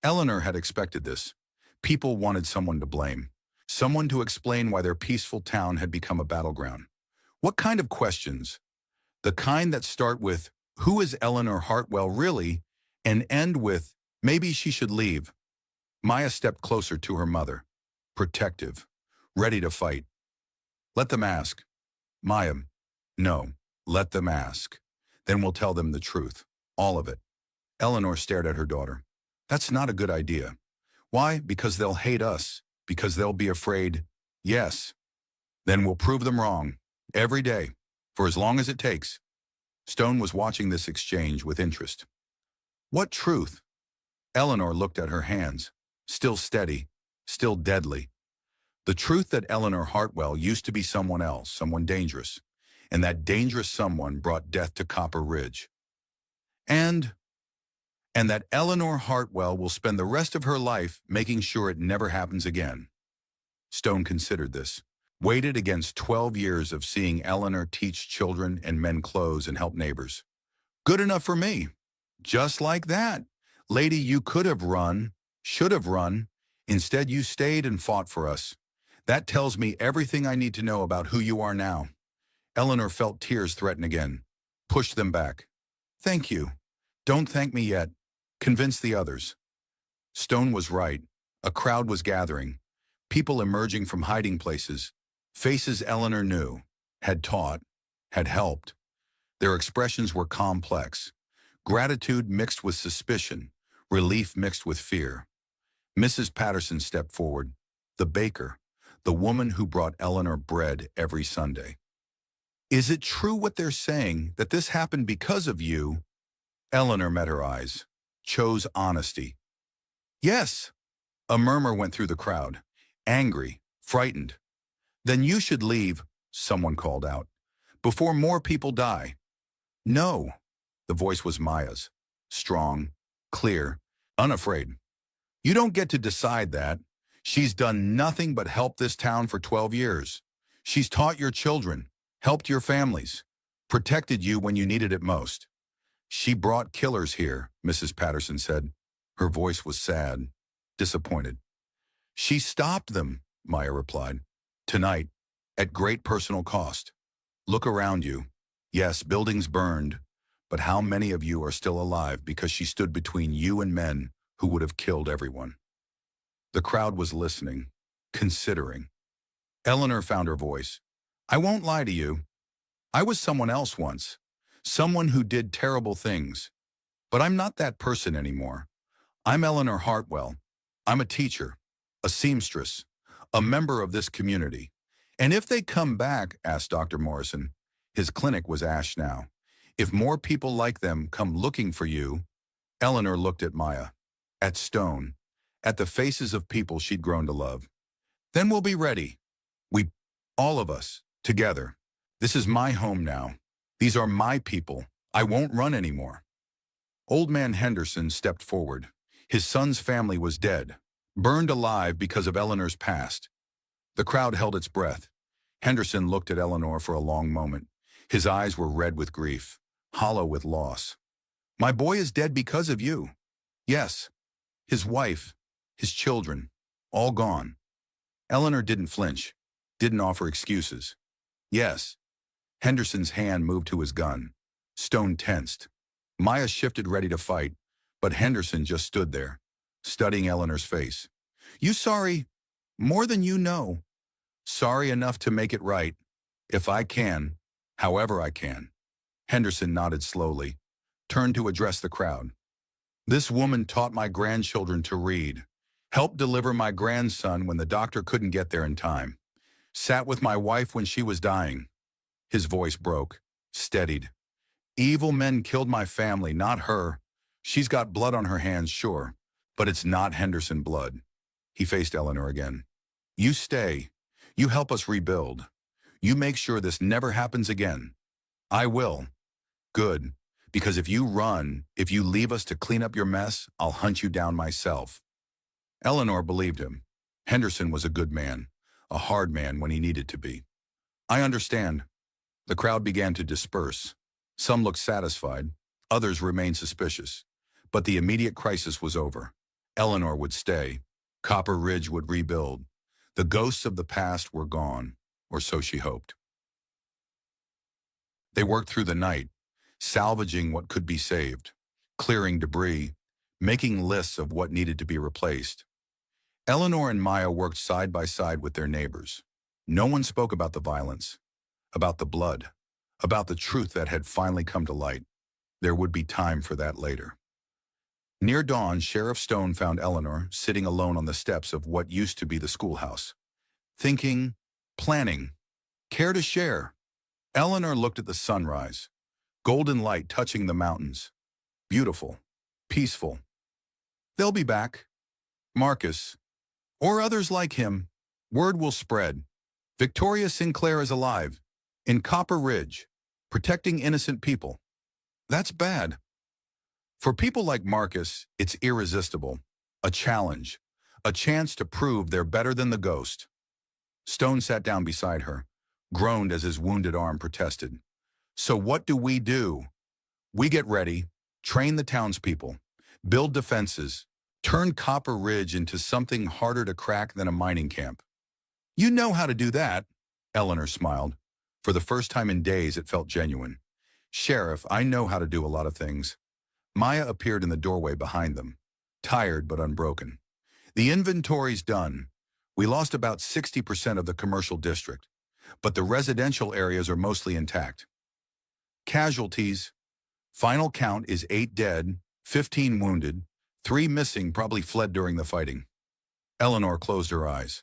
A: Eleanor had expected this. People wanted someone to blame, someone to explain why their peaceful town had become a battleground. What kind of questions? The kind that start with, who is Eleanor Hartwell really, and end with, maybe she should leave. Maya stepped closer to her mother, protective, ready to fight. Let them ask. Maya, no, let them ask. Then we'll tell them the truth, all of it. Eleanor stared at her daughter. That's not a good idea. Why? Because they'll hate us, because they'll be afraid. Yes. Then we'll prove them wrong, every day, for as long as it takes. Stone was watching this exchange with interest. What truth? Eleanor looked at her hands, still steady, still deadly. The truth that Eleanor Hartwell used to be someone else, someone dangerous. and that dangerous someone brought death to Copper Ridge. And that Eleanor Hartwell will spend the rest of her life making sure it never happens again. Stone considered this, weighed against 12 years of seeing Eleanor teach children and mend clothes and help neighbors. Good enough for me. Just like that. Lady, you could have run, should have run. Instead, you stayed and fought for us. That tells me everything I need to know about who you are now. Eleanor felt tears threaten again. Pushed them back. Thank you. Don't thank me yet. Convince the others. Stone was right. A crowd was gathering. People emerging from hiding places. Faces Eleanor knew, had taught, had helped. Their expressions were complex. Gratitude mixed with suspicion. Relief mixed with fear. Mrs. Patterson stepped forward. The baker. The woman who brought Eleanor bread every Sunday. Is it true what they're saying, that this happened because of you? Eleanor met her eyes. Chose honesty. Yes. A murmur went through the crowd. Angry, frightened. Then you should leave, someone called out, before more people die. No. The voice was Maya's. Strong, clear, unafraid. You don't get to decide that. She's done nothing but help this town for 12 years. She's taught your children, helped your families, protected you when you needed it most. She brought killers here, Mrs. Patterson said. Her voice was sad, disappointed. She stopped them, Maya replied. Tonight, at great personal cost. Look around you. Yes, buildings burned, but how many of you are still alive because she stood between you and men who would have killed everyone? The crowd was listening, considering. Eleanor found her voice. I won't lie to you. I was someone else once, someone who did terrible things. But I'm not that person anymore. I'm Eleanor Hartwell. I'm a teacher, a seamstress, a member of this community. And if they come back, asked Dr. Morrison, his clinic was ash now, if more people like them come looking for you, Eleanor looked at Maya, at Stone, at the faces of people she'd grown to love. Then we'll be ready. We, all of us, together. This is my home now. These are my people. I won't run anymore. Old man Henderson stepped forward. His son's family was dead, burned alive because of Eleanor's past. The crowd held its breath. Henderson looked at Eleanor for a long moment. His eyes were red with grief, hollow with loss. My boy is dead because of you. Yes. His wife, his children, all gone. Eleanor didn't flinch, didn't offer excuses. Yes. Henderson's hand moved to his gun. Stone tensed. Maya shifted ready to fight, but Henderson just stood there, studying Eleanor's face. You sorry? More than you know. Sorry enough to make it right. If I can, however I can. Henderson nodded slowly, turned to address the crowd. This woman taught my grandchildren to read, helped deliver my grandson when the doctor couldn't get there in time, sat with my wife when she was dying. His voice broke, steadied. Evil men killed my family, not her. She's got blood on her hands, sure, but it's not Henderson blood. He faced Eleanor again. You stay. You help us rebuild. You make sure this never happens again. I will. Good. Because if you run, if you leave us to clean up your mess, I'll hunt you down myself. Eleanor believed him. Henderson was a good man, a hard man when he needed to be. I understand. The crowd began to disperse. Some looked satisfied, others remained suspicious. But the immediate crisis was over. Eleanor would stay. Copper Ridge would rebuild. The ghosts of the past were gone, or so she hoped. They worked through the night, salvaging what could be saved, clearing debris, making lists of what needed to be replaced. Eleanor and Maya worked side by side with their neighbors. No one spoke about the violence, about the blood, about the truth that had finally come to light. There would be time for that later. Near dawn, Sheriff Stone found Eleanor sitting alone on the steps of what used to be the schoolhouse. Thinking, planning, care to share. Eleanor looked at the sunrise, golden light touching the mountains. Beautiful, peaceful. They'll be back. Marcus, or others like him. Word will spread. Victoria Sinclair is alive. In Copper Ridge, protecting innocent people. That's bad. For people like Marcus, it's irresistible. A challenge. A chance to prove they're better than the ghost. Stone sat down beside her, groaned as his wounded arm protested. So what do? We get ready, train the townspeople, build defenses, turn Copper Ridge into something harder to crack than a mining camp. You know how to do that, Eleanor smiled. For the first time in days, it felt genuine. Sheriff, I know how to do a lot of things. Maya appeared in the doorway behind them, tired but unbroken. The inventory's done. We lost about 60% of the commercial district, but the residential areas are mostly intact. Casualties. Final count is 8 dead, 15 wounded, 3 missing, probably fled during the fighting. Eleanor closed her eyes.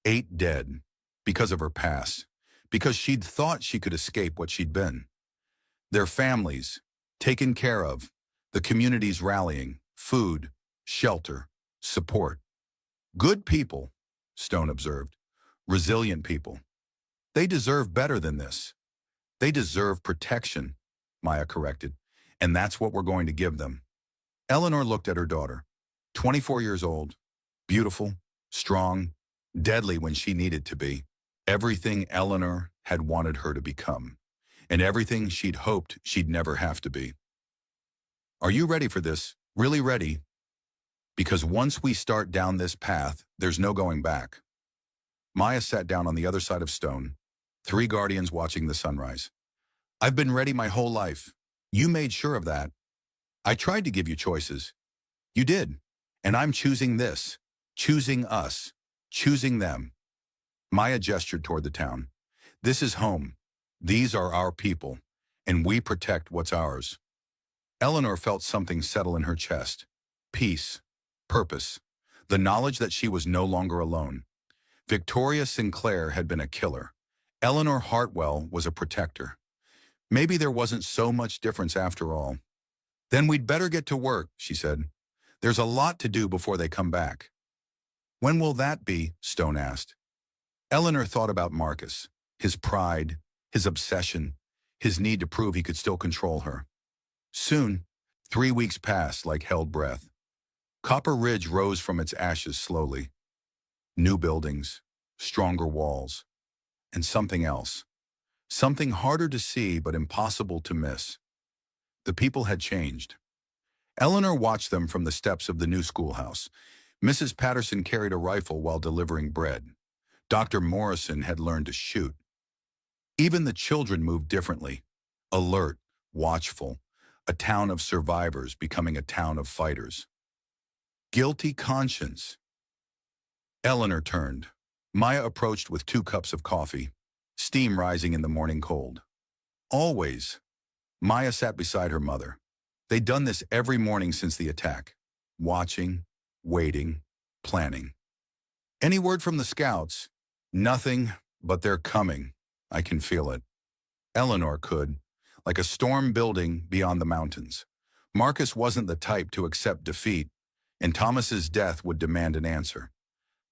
A: 8 dead, because of her past, because she'd thought she could escape what she'd been. Their families, taken care of, the communities rallying, food, shelter, support. Good people, Stone observed. Resilient people. They deserve better than this. They deserve protection, Maya corrected, and that's what we're going to give them. Eleanor looked at her daughter, 24 years old, beautiful, strong, deadly when she needed to be. Everything Eleanor had wanted her to become, and everything she'd hoped she'd never have to be. Are you ready for this? Really ready? Because once we start down this path, there's no going back. Maya sat down on the other side of Stone, 3 guardians watching the sunrise. I've been ready my whole life. You made sure of that. I tried to give you choices. You did. And I'm choosing this. Choosing us. Choosing them. Maya gestured toward the town. This is home. These are our people. And we protect what's ours. Eleanor felt something settle in her chest. Peace. Purpose. The knowledge that she was no longer alone. Victoria Sinclair had been a killer. Eleanor Hartwell was a protector. Maybe there wasn't so much difference after all. Then we'd better get to work, she said. There's a lot to do before they come back. When will that be? Stone asked. Eleanor thought about Marcus, his pride, his obsession, his need to prove he could still control her. Soon, 3 weeks passed like held breath. Copper Ridge rose from its ashes slowly. New buildings, stronger walls, and something else. Something harder to see but impossible to miss. The people had changed. Eleanor watched them from the steps of the new schoolhouse. Mrs. Patterson carried a rifle while delivering bread. Dr. Morrison had learned to shoot. Even the children moved differently. Alert, watchful, a town of survivors becoming a town of fighters. Guilty conscience. Eleanor turned. Maya approached with 2 cups of coffee, steam rising in the morning cold. Always. Maya sat beside her mother. They'd done this every morning since the attack. Watching, waiting, planning. Any word from the scouts? Nothing, but they're coming. I can feel it. Eleanor could, like a storm building beyond the mountains. Marcus wasn't the type to accept defeat, and Thomas's death would demand an answer.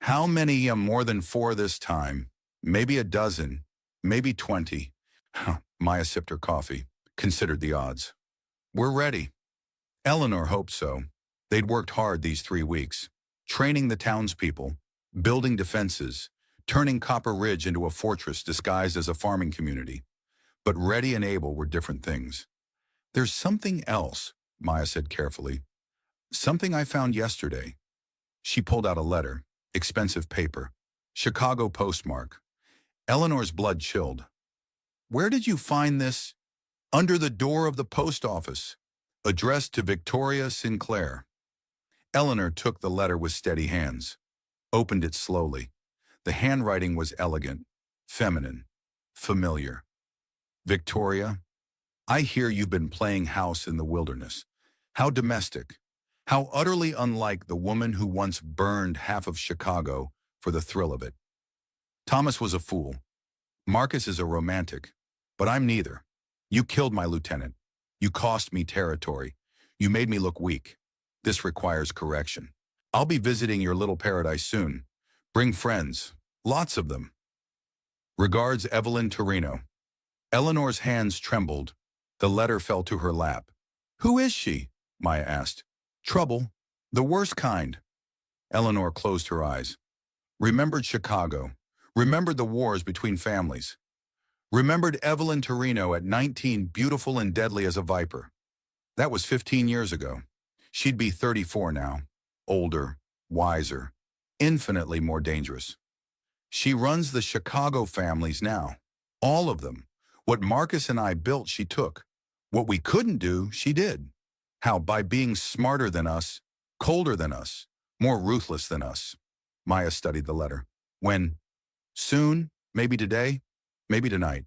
A: How many? More than 4 this time. Maybe a dozen. Maybe 20. Maya sipped her coffee, considered the odds. We're ready. Eleanor hoped so. They'd worked hard these 3 weeks, training the townspeople, building defenses, turning Copper Ridge into a fortress disguised as a farming community. But ready and able were different things. There's something else, Maya said carefully. Something I found yesterday. She pulled out a letter, expensive paper, Chicago postmark. Eleanor's blood chilled. Where did you find this? Under the door of the post office, addressed to Victoria Sinclair. Eleanor took the letter with steady hands, opened it slowly. The handwriting was elegant, feminine, familiar. Victoria, I hear you've been playing house in the wilderness. How domestic. How utterly unlike the woman who once burned half of Chicago for the thrill of it. Thomas was a fool. Marcus is a romantic, but I'm neither. You killed my lieutenant. You cost me territory. You made me look weak. This requires correction. I'll be visiting your little paradise soon. Bring friends, lots of them. Regards, Evelyn Torino. Eleanor's hands trembled. The letter fell to her lap. "Who is she?" Maya asked. "Trouble. The worst kind." Eleanor closed her eyes. Remembered Chicago. Remembered the wars between families. Remembered Evelyn Torino at 19, beautiful and deadly as a viper. That was 15 years ago. She'd be 34 now. Older, wiser, infinitely more dangerous. She runs the Chicago families now. All of them. What Marcus and I built, she took. What we couldn't do, she did. How? By being smarter than us, colder than us, more ruthless than us. Maya studied the letter. When? Soon? Maybe today? Maybe tonight.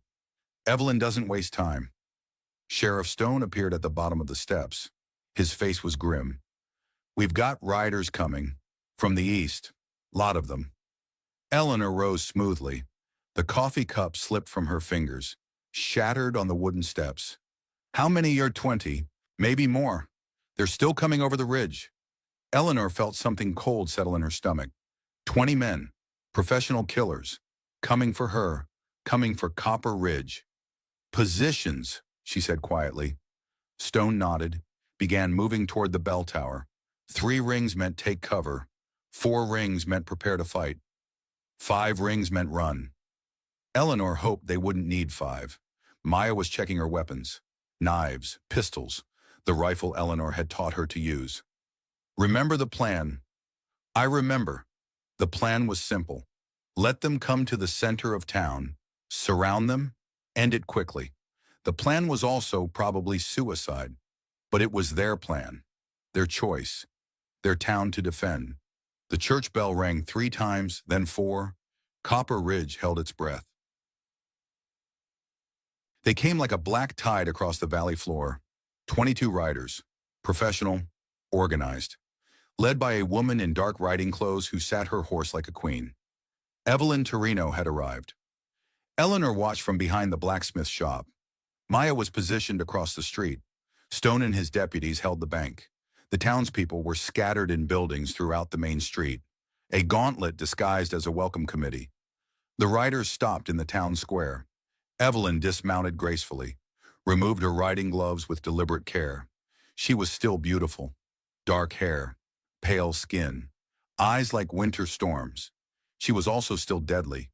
A: Evelyn doesn't waste time. Sheriff Stone appeared at the bottom of the steps. His face was grim. "We've got riders coming. From the east. Lot of them." Eleanor rose smoothly. The coffee cup slipped from her fingers, shattered on the wooden steps. "How many? You're 20. Maybe more. They're still coming over the ridge." Eleanor felt something cold settle in her stomach. 20 men. Professional killers. Coming for her. Coming for Copper Ridge. "Positions," she said quietly. Stone nodded, began moving toward the bell tower. 3 rings meant take cover. 4 rings meant prepare to fight. 5 rings meant run. Eleanor hoped they wouldn't need 5. Maya was checking her weapons. Knives, pistols, the rifle Eleanor had taught her to use. "Remember the plan." "I remember." The plan was simple. Let them come to the center of town, surround them, end it quickly. The plan was also probably suicide, but it was their plan, their choice, their town to defend. The church bell rang 3 times, then 4. Copper Ridge held its breath. They came like a black tide across the valley floor. 22 riders, professional, organized, led by a woman in dark riding clothes who sat her horse like a queen. Evelyn Torino had arrived. Eleanor watched from behind the blacksmith shop. Maya was positioned across the street. Stone and his deputies held the bank. The townspeople were scattered in buildings throughout the main street, a gauntlet disguised as a welcome committee. The riders stopped in the town square. Evelyn dismounted gracefully, removed her riding gloves with deliberate care. She was still beautiful. Dark hair, pale skin, eyes like winter storms. She was also still deadly.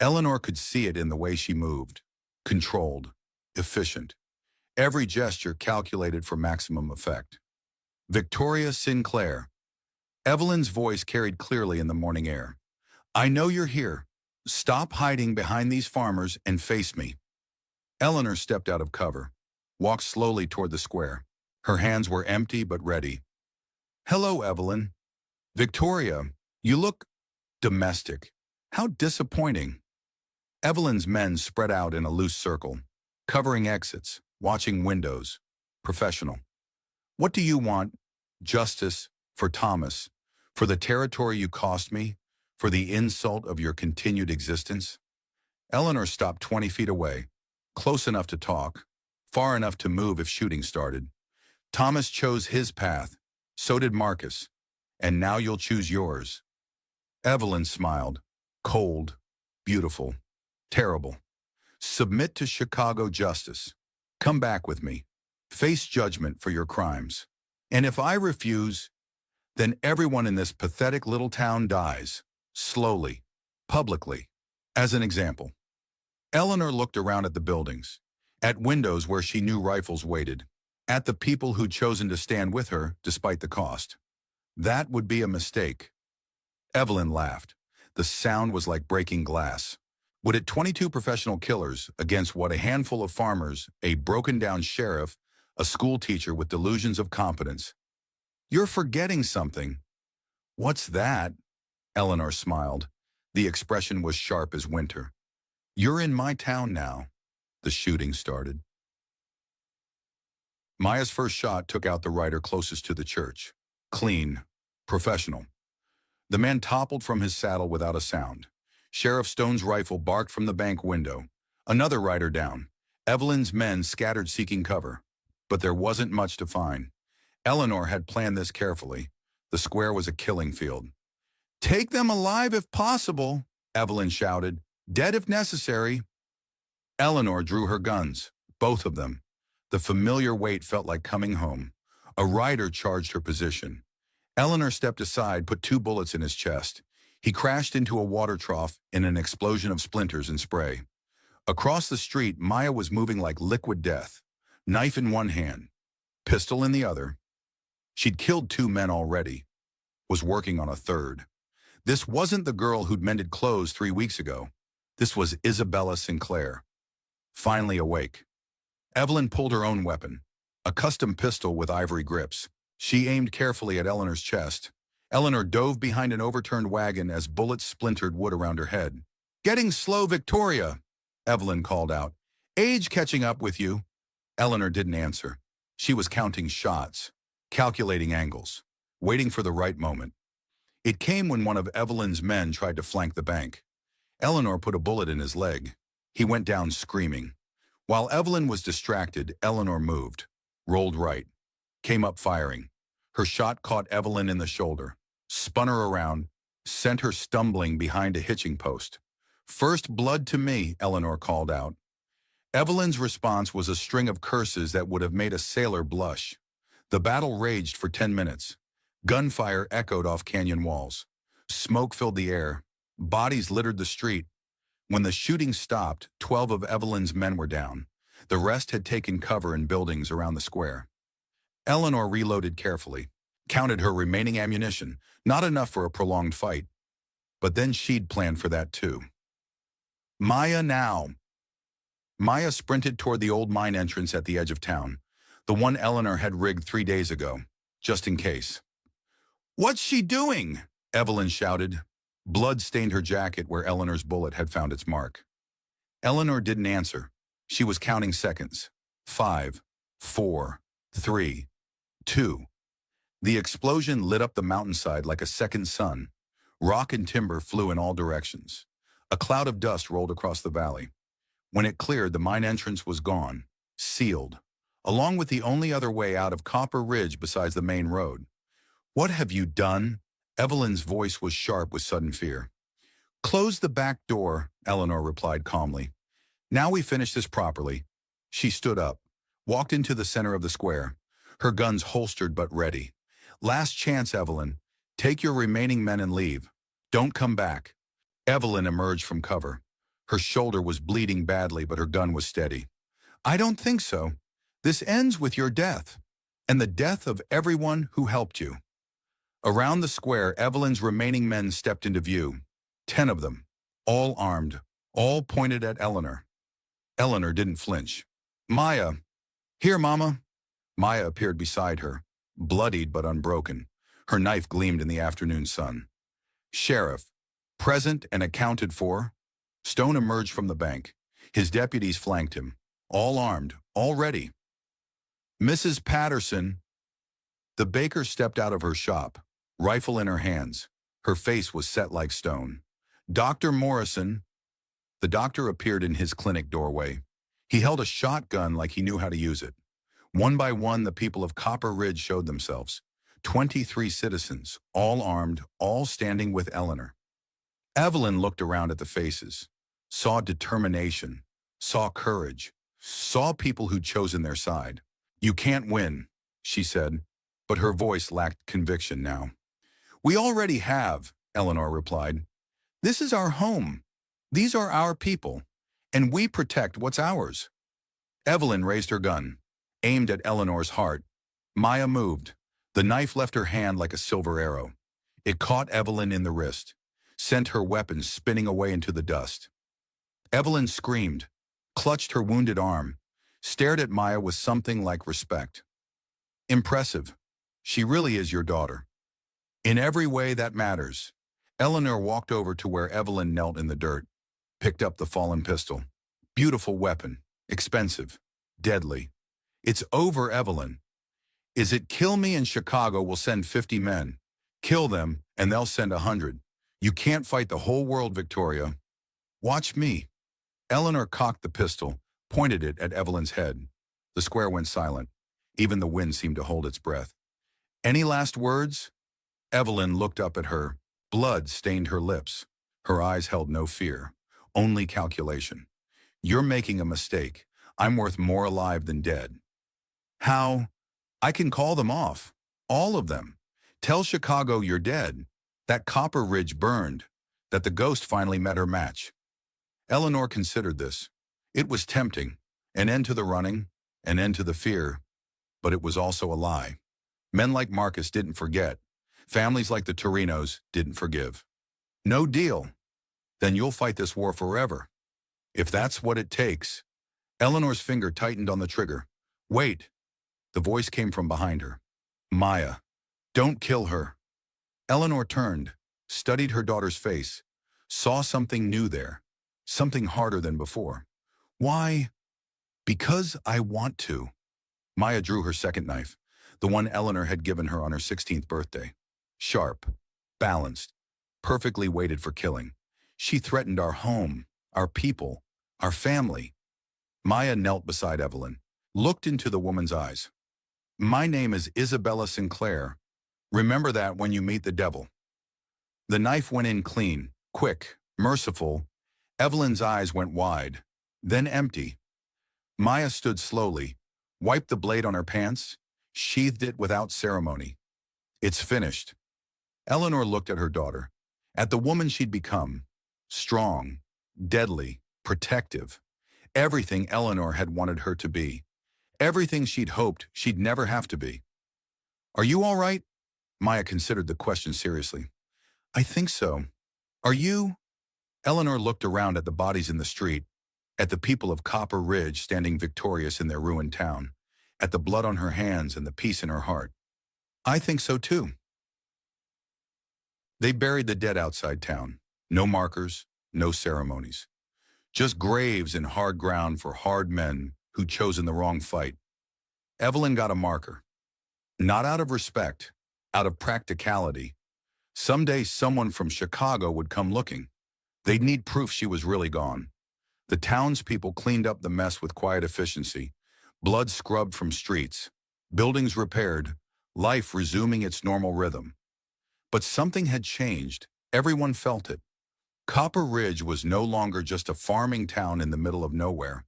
A: Eleanor could see it in the way she moved. Controlled, efficient. Every gesture calculated for maximum effect. "Victoria Sinclair." Evelyn's voice carried clearly in the morning air. "I know you're here. Stop hiding behind these farmers and face me." Eleanor stepped out of cover, walked slowly toward the square. Her hands were empty but ready. "Hello, Evelyn." "Victoria, you look domestic. How disappointing." Evelyn's men spread out in a loose circle, covering exits, watching windows. Professional. "What do you want?" "Justice for Thomas, for the territory you cost me, for the insult of your continued existence." Eleanor stopped 20 feet away, close enough to talk, far enough to move if shooting started. "Thomas chose his path. So did Marcus. And now you'll choose yours." Evelyn smiled. Cold, beautiful, terrible. "Submit to Chicago justice. Come back with me. Face judgment for your crimes. And if I refuse, then everyone in this pathetic little town dies. Slowly. Publicly. As an example." Eleanor looked around at the buildings, at windows where she knew rifles waited, at the people who'd chosen to stand with her despite the cost. That would be a mistake. Evelyn laughed. The sound was like breaking glass. Would it 22 professional killers against what, a handful of farmers, a broken-down sheriff, a school teacher with delusions of competence? "You're forgetting something." "What's that?" Eleanor smiled. The expression was sharp as winter. "You're in my town now." The shooting started. Maya's first shot took out the rider closest to the church. Clean. Professional. The man toppled from his saddle without a sound. Sheriff Stone's rifle barked from the bank window. Another rider down. Evelyn's men scattered seeking cover. But there wasn't much to find. Eleanor had planned this carefully. The square was a killing field. "Take them alive if possible," Evelyn shouted. "Dead if necessary." Eleanor drew her guns, both of them. The familiar weight felt like coming home. A rider charged her position. Eleanor stepped aside, put 2 bullets in his chest. He crashed into a water trough in an explosion of splinters and spray. Across the street, Maya was moving like liquid death. Knife in one hand, pistol in the other. She'd killed 2 men already, was working on a third. This wasn't the girl who'd mended clothes 3 weeks ago. This was Isabella Sinclair, finally awake. Evelyn pulled her own weapon, a custom pistol with ivory grips. She aimed carefully at Eleanor's chest. Eleanor dove behind an overturned wagon as bullets splintered wood around her head. "Getting slow, Victoria," Evelyn called out. "Age catching up with you." Eleanor didn't answer. She was counting shots, calculating angles, waiting for the right moment. It came when one of Evelyn's men tried to flank the bank. Eleanor put a bullet in his leg. He went down screaming. While Evelyn was distracted, Eleanor moved, rolled right, came up firing. Her shot caught Evelyn in the shoulder, spun her around, sent her stumbling behind a hitching post. "First blood to me," Eleanor called out. Evelyn's response was a string of curses that would have made a sailor blush. The battle raged for 10 minutes. Gunfire echoed off canyon walls. Smoke filled the air. Bodies littered the street. When the shooting stopped, 12 of Evelyn's men were down. The rest had taken cover in buildings around the square. Eleanor reloaded carefully, counted her remaining ammunition, not enough for a prolonged fight. But then she'd planned for that too. "Maya now." Maya sprinted toward the old mine entrance at the edge of town, the one Eleanor had rigged 3 days ago, just in case. "What's she doing?" Evelyn shouted. Blood stained her jacket where Eleanor's bullet had found its mark. Eleanor didn't answer. She was counting seconds. 5, 4, 3, 2. The explosion lit up the mountainside like a second sun. Rock and timber flew in all directions. A cloud of dust rolled across the valley. When it cleared, the mine entrance was gone, sealed, along with the only other way out of Copper Ridge besides the main road. "What have you done?" Evelyn's voice was sharp with sudden fear. "Close the back door," Eleanor replied calmly. "Now we finish this properly." She stood up, walked into the center of the square, her guns holstered but ready. "Last chance, Evelyn. Take your remaining men and leave. Don't come back." Evelyn emerged from cover. Her shoulder was bleeding badly, but her gun was steady. "I don't think so. This ends with your death, and the death of everyone who helped you." Around the square, Evelyn's remaining men stepped into view. 10 of them, all armed, all pointed at Eleanor. Eleanor didn't flinch. "Maya." "Here, Mama." Maya appeared beside her, bloodied but unbroken. Her knife gleamed in the afternoon sun. "Sheriff, present and accounted for." Stone emerged from the bank. His deputies flanked him, all armed, all ready. "Mrs. Patterson." The baker stepped out of her shop, rifle in her hands. Her face was set like stone. "Dr. Morrison." The doctor appeared in his clinic doorway. He held a shotgun like he knew how to use it. One by one, the people of Copper Ridge showed themselves. 23 citizens, all armed, all standing with Eleanor. Evelyn looked around at the faces, saw determination, saw courage, saw people who'd chosen their side. "You can't win," she said, but her voice lacked conviction now. "We already have," Eleanor replied. "This is our home. These are our people, and we protect what's ours." Evelyn raised her gun, aimed at Eleanor's heart. Maya moved. The knife left her hand like a silver arrow. It caught Evelyn in the wrist, sent her weapon spinning away into the dust. Evelyn screamed, clutched her wounded arm, stared at Maya with something like respect. "Impressive. She really is your daughter. In every way that matters." Eleanor walked over to where Evelyn knelt in the dirt, picked up the fallen pistol. "Beautiful weapon, expensive, deadly. It's over, Evelyn. Is it kill me and Chicago will send 50 men. Kill them and they'll send 100. You can't fight the whole world, Victoria. Watch me." Eleanor cocked the pistol, pointed it at Evelyn's head. The square went silent. Even the wind seemed to hold its breath. "Any last words?" Evelyn looked up at her. Blood stained her lips. Her eyes held no fear, only calculation. You're making a mistake. I'm worth more alive than dead. How? I can call them off. All of them. Tell Chicago you're dead. That Copper Ridge burned. That the ghost finally met her match. Eleanor considered this. It was tempting. An end to the running, an end to the fear. But it was also a lie. Men like Marcus didn't forget. Families like the Torinos didn't forgive. No deal. Then you'll fight this war forever. If that's what it takes. Eleanor's finger tightened on the trigger. Wait. The voice came from behind her. Maya, don't kill her. Eleanor turned, studied her daughter's face, saw something new there, something harder than before. Why? Because I want to. Maya drew her second knife, the one Eleanor had given her on her 16th birthday. Sharp, balanced, perfectly weighted for killing. She threatened our home, our people, our family. Maya knelt beside Evelyn, looked into the woman's eyes. My name is Isabella Sinclair. Remember that when you meet the devil. The knife went in clean, quick, merciful. Evelyn's eyes went wide, then empty. Maya stood slowly, wiped the blade on her pants, sheathed it without ceremony. It's finished. Eleanor looked at her daughter, at the woman she'd become. Strong, deadly, protective. Everything Eleanor had wanted her to be. Everything she'd hoped she'd never have to be. Are you all right? Maya considered the question seriously. I think so. Are you? Eleanor looked around at the bodies in the street, at the people of Copper Ridge standing victorious in their ruined town, at the blood on her hands and the peace in her heart. I think so too. They buried the dead outside town. No markers, no ceremonies. Just graves in hard ground for hard men who'd chosen the wrong fight. Evelyn got a marker. Not out of respect, out of practicality. Someday someone from Chicago would come looking. They'd need proof she was really gone. The townspeople cleaned up the mess with quiet efficiency. Blood scrubbed from streets. Buildings repaired. Life resuming its normal rhythm. But something had changed. Everyone felt it. Copper Ridge was no longer just a farming town in the middle of nowhere.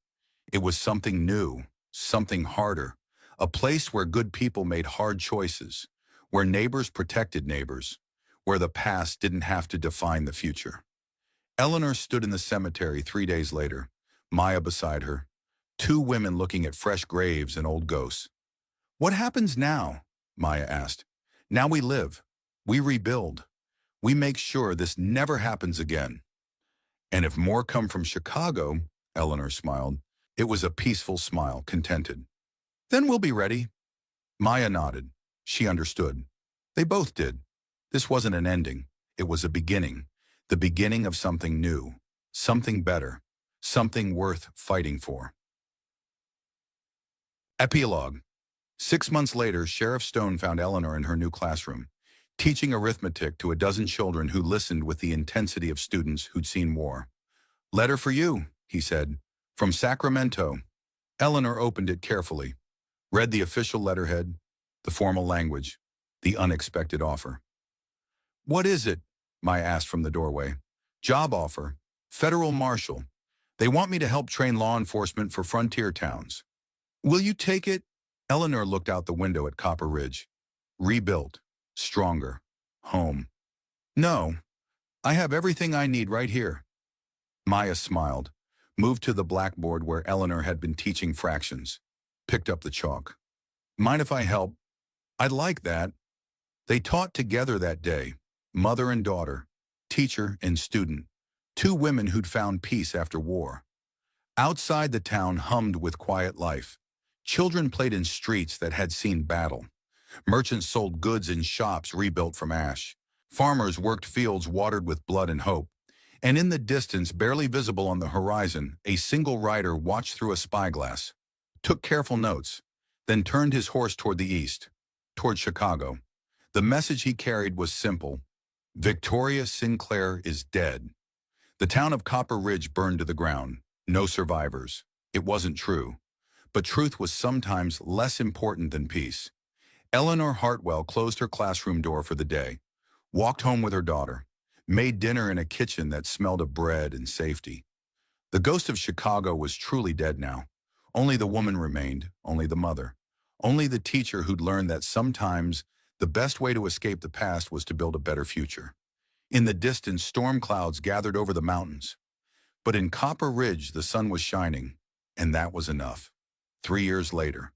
A: It was something new, something harder, a place where good people made hard choices, where neighbors protected neighbors, where the past didn't have to define the future. Eleanor stood in the cemetery 3 days later, Maya beside her, two women looking at fresh graves and old ghosts. What happens now? Maya asked. Now we live. We rebuild. We make sure this never happens again. And if more come from Chicago, Eleanor smiled. It was a peaceful smile, contented. Then we'll be ready. Maya nodded. She understood. They both did. This wasn't an ending. It was a beginning. The beginning of something new. Something better. Something worth fighting for. Epilogue. 6 months later, Sheriff Stone found Eleanor in her new classroom, teaching arithmetic to a dozen children who listened with the intensity of students who'd seen war. Letter for you, he said. From Sacramento. Eleanor opened it carefully, read the official letterhead, the formal language, the unexpected offer. What is it? Maya asked from the doorway. Job offer. Federal marshal. They want me to help train law enforcement for frontier towns. Will you take it? Eleanor looked out the window at Copper Ridge. Rebuilt. Stronger. Home. No. I have everything I need right here. Maya smiled, moved to the blackboard where Eleanor had been teaching fractions, picked up the chalk. Mind if I help? I'd like that. They taught together that day, mother and daughter, teacher and student, two women who'd found peace after war. Outside the town hummed with quiet life. Children played in streets that had seen battle. Merchants sold goods in shops rebuilt from ash. Farmers worked fields watered with blood and hope. And in the distance, barely visible on the horizon, a single rider watched through a spyglass, took careful notes, then turned his horse toward the east, toward Chicago. The message he carried was simple. Victoria Sinclair is dead. The town of Copper Ridge burned to the ground. No survivors. It wasn't true. But truth was sometimes less important than peace. Eleanor Hartwell closed her classroom door for the day, walked home with her daughter, made dinner in a kitchen that smelled of bread and safety. The ghost of Chicago was truly dead now. Only the woman remained, only the mother. Only the teacher who'd learned that sometimes the best way to escape the past was to build a better future. In the distance, storm clouds gathered over the mountains. But in Copper Ridge, the sun was shining, and that was enough. 3 years later,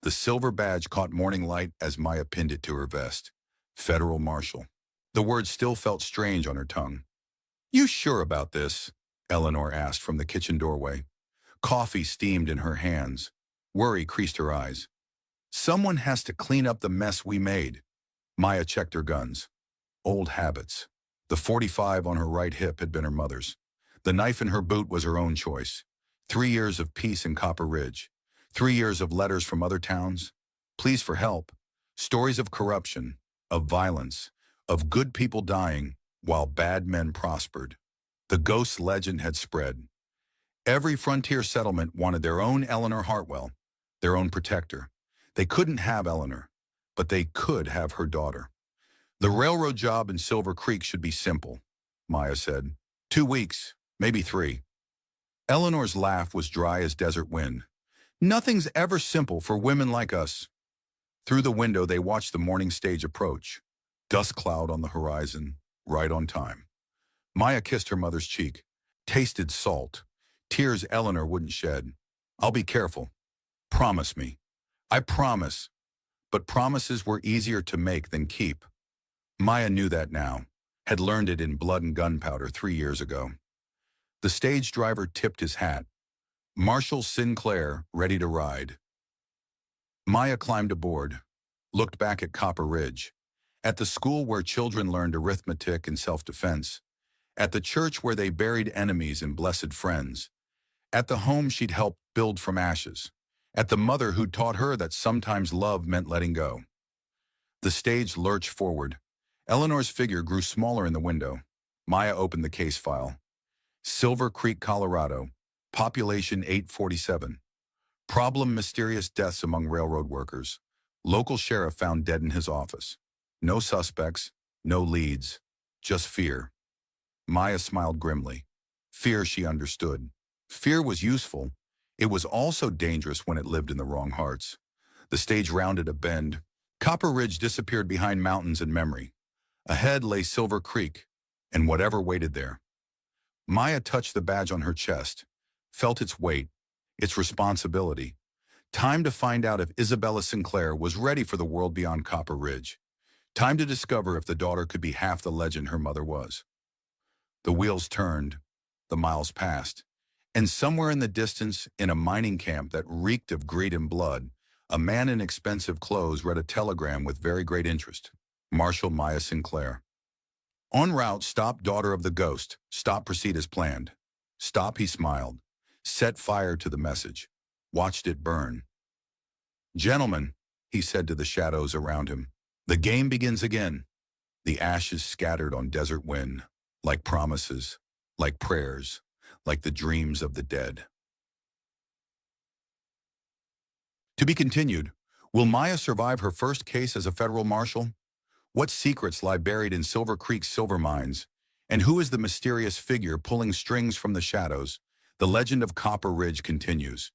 A: the silver badge caught morning light as Maya pinned it to her vest. Federal Marshal. The word still felt strange on her tongue. "You sure about this?" Eleanor asked from the kitchen doorway. Coffee steamed in her hands. Worry creased her eyes. "Someone has to clean up the mess we made." Maya checked her guns. Old habits. The .45 on her right hip had been her mother's. The knife in her boot was her own choice. 3 years of peace in Copper Ridge. 3 years of letters from other towns. Pleas for help. Stories of corruption, of violence, of good people dying while bad men prospered. The ghost legend had spread. Every frontier settlement wanted their own Eleanor Hartwell, their own protector. They couldn't have Eleanor, but they could have her daughter. "The railroad job in Silver Creek should be simple," Maya said. 2 weeks, maybe 3. Eleanor's laugh was dry as desert wind. "Nothing's ever simple for women like us." Through the window, they watched the morning stage approach. Dust cloud on the horizon, right on time. Maya kissed her mother's cheek. Tasted salt. Tears Eleanor wouldn't shed. "I'll be careful. Promise me." "I promise." But promises were easier to make than keep. Maya knew that now, had learned it in Blood and Gunpowder 3 years ago. The stage driver tipped his hat. Marshal Sinclair, ready to ride. Maya climbed aboard, looked back at Copper Ridge, at the school where children learned arithmetic and self-defense, at the church where they buried enemies and blessed friends, at the home she'd helped build from ashes, at the mother who'd taught her that sometimes love meant letting go. The stage lurched forward. Eleanor's figure grew smaller in the window. Maya opened the case file. Silver Creek, Colorado. Population 847. Problem: mysterious deaths among railroad workers. Local sheriff found dead in his office. No suspects, no leads, just fear. Maya smiled grimly. Fear, she understood. Fear was useful. It was also dangerous when it lived in the wrong hearts. The stage rounded a bend. Copper Ridge disappeared behind mountains and memory. Ahead lay Silver Creek, and whatever waited there. Maya touched the badge on her chest, felt its weight, its responsibility. Time to find out if Isabella Sinclair was ready for the world beyond Copper Ridge. Time to discover if the daughter could be half the legend her mother was. The wheels turned, the miles passed, and somewhere in the distance, in a mining camp that reeked of greed and blood, a man in expensive clothes read a telegram with very great interest. Marshal Maya Sinclair. En route, stop, daughter of the ghost. Stop, proceed as planned. Stop, he smiled. Set fire to the message. Watched it burn. Gentlemen, he said to the shadows around him, the game begins again. The ashes scattered on desert wind, like promises, like prayers, like the dreams of the dead. To be continued. Will Maya survive her first case as a federal marshal? What secrets lie buried in Silver Creek's silver mines? And who is the mysterious figure pulling strings from the shadows? The legend of Copper Ridge continues.